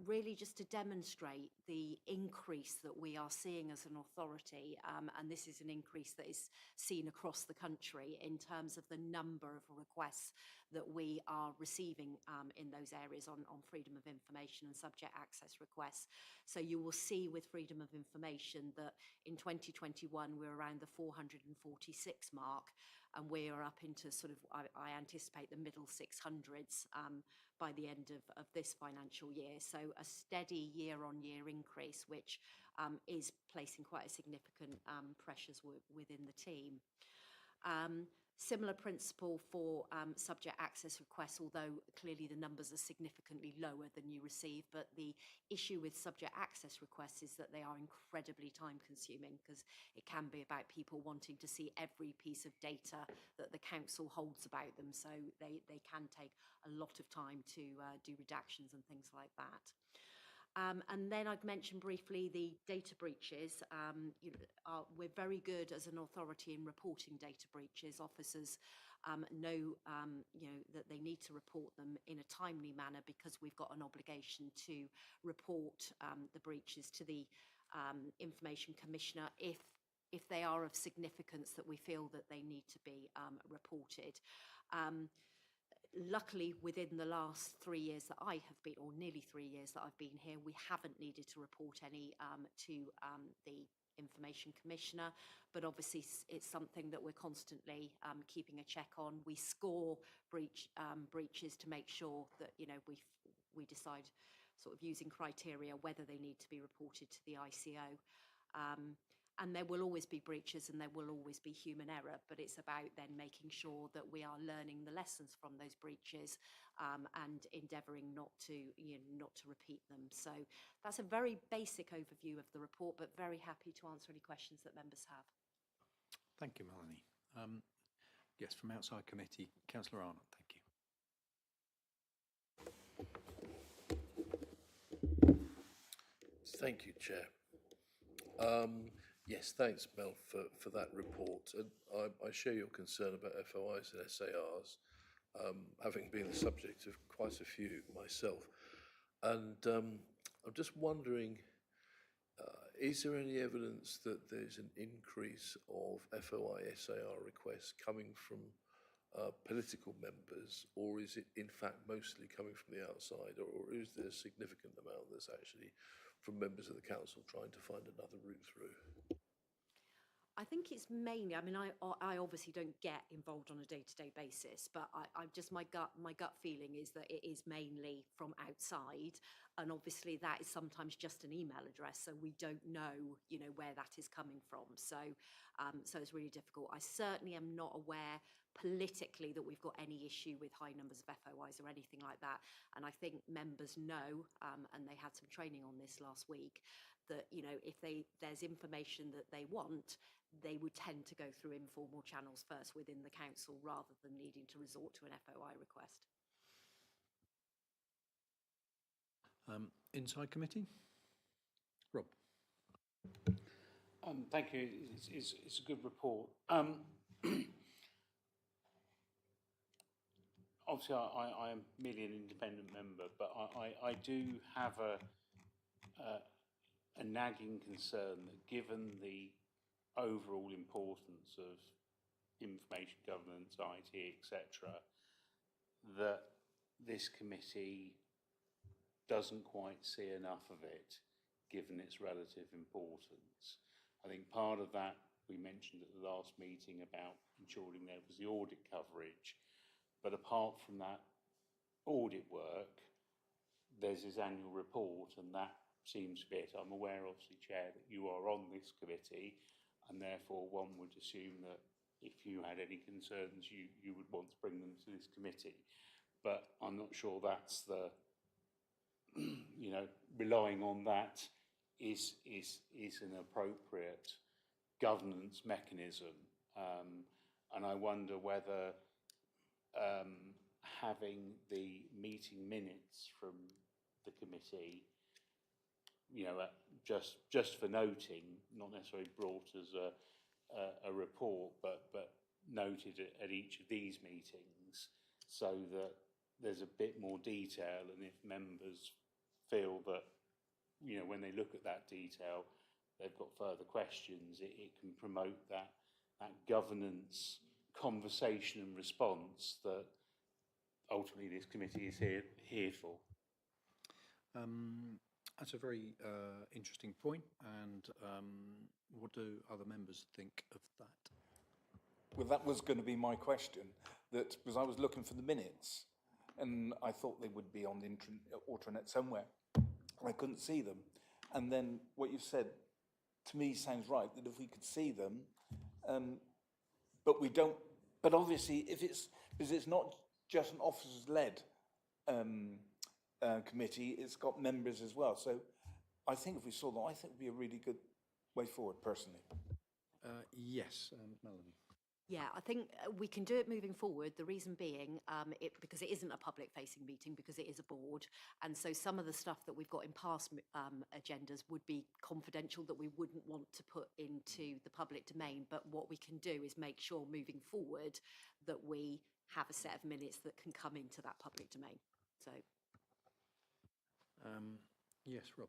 Really just to demonstrate the increase that we are seeing as an authority, and this is an increase that is seen across the country in terms of the number of requests that we are receiving in those areas on freedom of information and subject access requests. So you will see with freedom of information that in 2021 we're around the 446 mark, and we are up into sort of, I anticipate, the middle 600s by the end of this financial year. So a steady year-on-year increase, which is placing quite a significant pressures within the team. Similar principle for subject access requests, although clearly the numbers are significantly lower than you receive. But the issue with subject access requests is that they are incredibly time consuming, because it can be about people wanting to see every piece of data that the council holds about them. So they can take a lot of time to do redactions and things like that. And then I've mentioned briefly the data breaches. We're very good as an authority in reporting data breaches. Officers know, that they need to report them in a timely manner, because we've got an obligation to report the breaches to the Information Commissioner if they are of significance that we feel that they need to be reported. Luckily, within the last 3 years that I have been, or nearly 3 years that I've been here, we haven't needed to report any to the Information Commissioner, but obviously it's something that we're constantly keeping a check on. We score breaches to make sure that, we decide, sort of using criteria, whether they need to be reported to the ICO. And there will always be breaches and there will always be human error, but it's about then making sure that we are learning the lessons from those breaches and endeavouring not to repeat them. So that's a very basic overview of the report, but very happy to answer any questions that members have. Thank you, Melanie. Yes, from outside committee, Councillor Arnott, thank you. Thank you, Chair. Yes, thanks, Mel, for that report. And I share your concern about FOIs and SARs, having been the subject of quite a few myself. And I'm just wondering, is there any evidence that there's an increase of FOI SAR requests coming from political members, or is it in fact mostly coming from the outside, or is there a significant amount that's actually from members of the council trying to find another route through? I think it's mainly, I mean, I obviously don't get involved on a day-to-day basis, but I just, my gut feeling is that it is mainly from outside, and obviously that is sometimes just an email address, so we don't know, where that is coming from. So it's really difficult. I certainly am not aware politically that we've got any issue with high numbers of FOIs or anything like that. And I think members know, and they had some training on this last week, that, if there's information that they want, they would tend to go through informal channels first within the council rather than needing to resort to an FOI request. Inside committee? Rob. Thank you. It's a good report. Obviously, I am merely an independent member, but I do have a nagging concern that, given the overall importance of information governance, IT, etc., that this committee doesn't quite see enough of it, given its relative importance. I think part of that we mentioned at the last meeting about ensuring there was the audit coverage, but apart from that audit work, there's this annual report, and that seems to be it. I'm aware, obviously, Chair, that you are on this committee, and therefore one would assume that if you had any concerns, you would want to bring them to this committee. But I'm not sure that's the, relying on that is an appropriate governance mechanism. And I wonder whether having the meeting minutes from the committee, just for noting, not necessarily brought as a report, but noted at each of these meetings, so that there's a bit more detail, and if members feel that, when they look at that detail, they've got further questions, it can promote that governance conversation and response that ultimately this committee is here for. That's a very interesting point, and what do other members think of that? Well, that was going to be my question, that because I was looking for the minutes and I thought they would be on the intranet somewhere. I couldn't see them. And then what you've said to me sounds right, that if we could see them, but we don't But obviously, if it's, because it's not just an officers-led committee, it's got members as well. So I think if we saw that, I think it would be a really good way forward, personally. Yes, Melanie. Yeah, I think we can do it moving forward. The reason being, because it isn't a public-facing meeting, because it is a board, and so some of the stuff that we've got in past agendas would be confidential that we wouldn't want to put into the public domain. But what we can do is make sure moving forward that we have a set of minutes that can come into that public domain. So, Yes, Rob.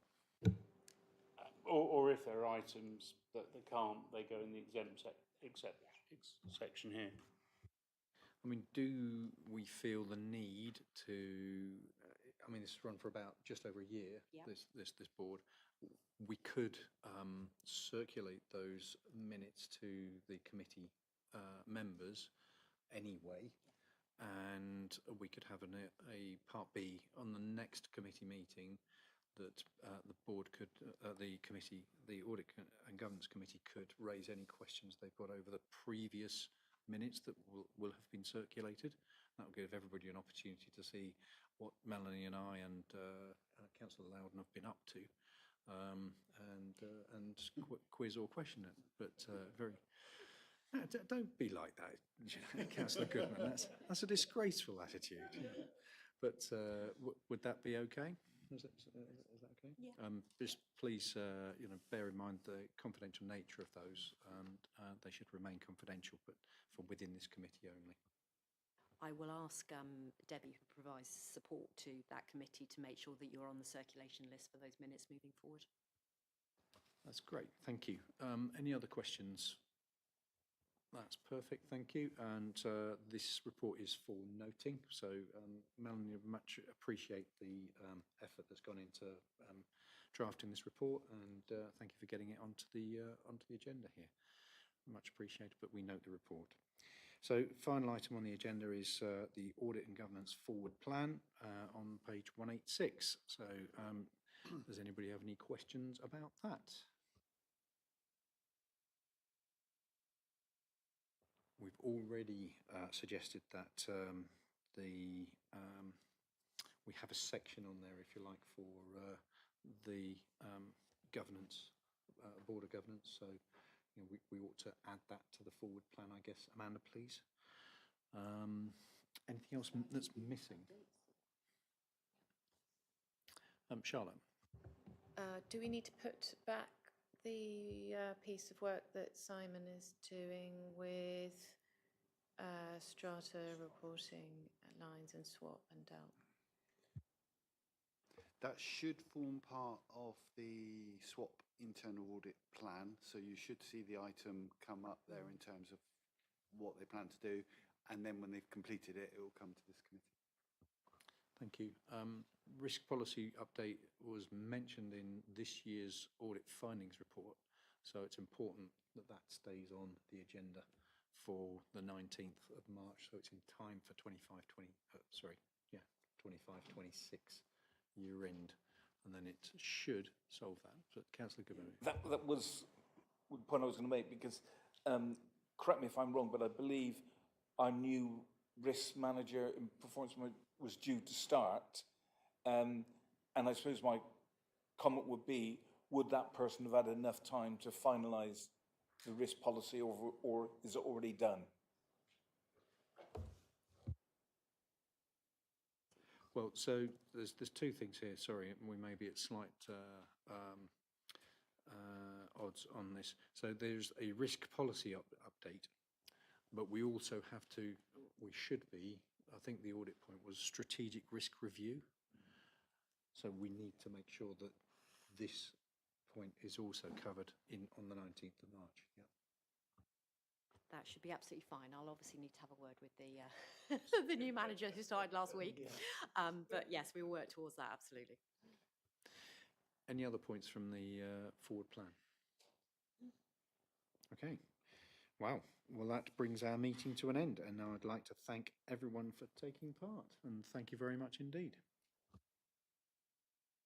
Or if there are items that they can't, they go in the exempt section here. I mean, do we feel the need to, I mean, this has run for about just over a year, Yeah. this board. We could circulate those minutes to the committee members anyway, and we could have a part B on the next committee meeting that the board could, the Audit and Governance Committee could raise any questions they've got over the previous minutes that will have been circulated. That will give everybody an opportunity to see what Melanie and I and Councillor Loudon have been up to, and quiz or question it. But don't be like that, Councillor Goodman. That's a disgraceful attitude. Yeah. But would that be okay? Is that okay? Yeah. Just please, bear in mind the confidential nature of those, and they should remain confidential, but from within this committee only. I will ask Debbie, who provides support to that committee, to make sure that you're on the circulation list for those minutes moving forward. That's great, thank you. Any other questions? That's perfect, thank you. And this report is for noting. So Melanie, I much appreciate the effort that's gone into drafting this report, and thank you for getting it onto the agenda here. Much appreciated, but we note the report. So final item on the agenda is the Audit and Governance Forward Plan on page 186. So does anybody have any questions about that? We've already suggested that we have a section on there, if you like, for the governance, board of governance. So we ought to add that to the forward plan, I guess. Amanda, please. Anything else that's missing? Charlotte. Do we need to put back the piece of work that Simon is doing with strata reporting lines and swap and DELT? That should form part of the SWAP internal audit plan. So you should see the item come up there in terms of what they plan to do. And then when they've completed it, it will come to this committee. Thank you. Risk policy update was mentioned in this year's audit findings report. So it's important that that stays on the agenda for the 19th of March. So it's in time for 25-26 year end. And then it should solve that. But Councillor Goodman. That was the point I was going to make, because correct me if I'm wrong, but I believe our new risk manager in performance was due to start. And I suppose my comment would be, would that person have had enough time to finalise the risk policy, or is it already done? Well, so there's two things here. Sorry, we may be at slight odds on this. So there's a risk policy update, but we also have to, we should be, I think the audit point was strategic risk review. So we need to make sure that this point is also covered on the 19th of March. Yeah. That should be absolutely fine. I'll obviously need to have a word with the the new manager who started last week. But yes, we will work towards that, absolutely. Any other points from the forward plan? Okay. Wow. Well, that brings our meeting to an end. And now I'd like to thank everyone for taking part. And thank you very much indeed.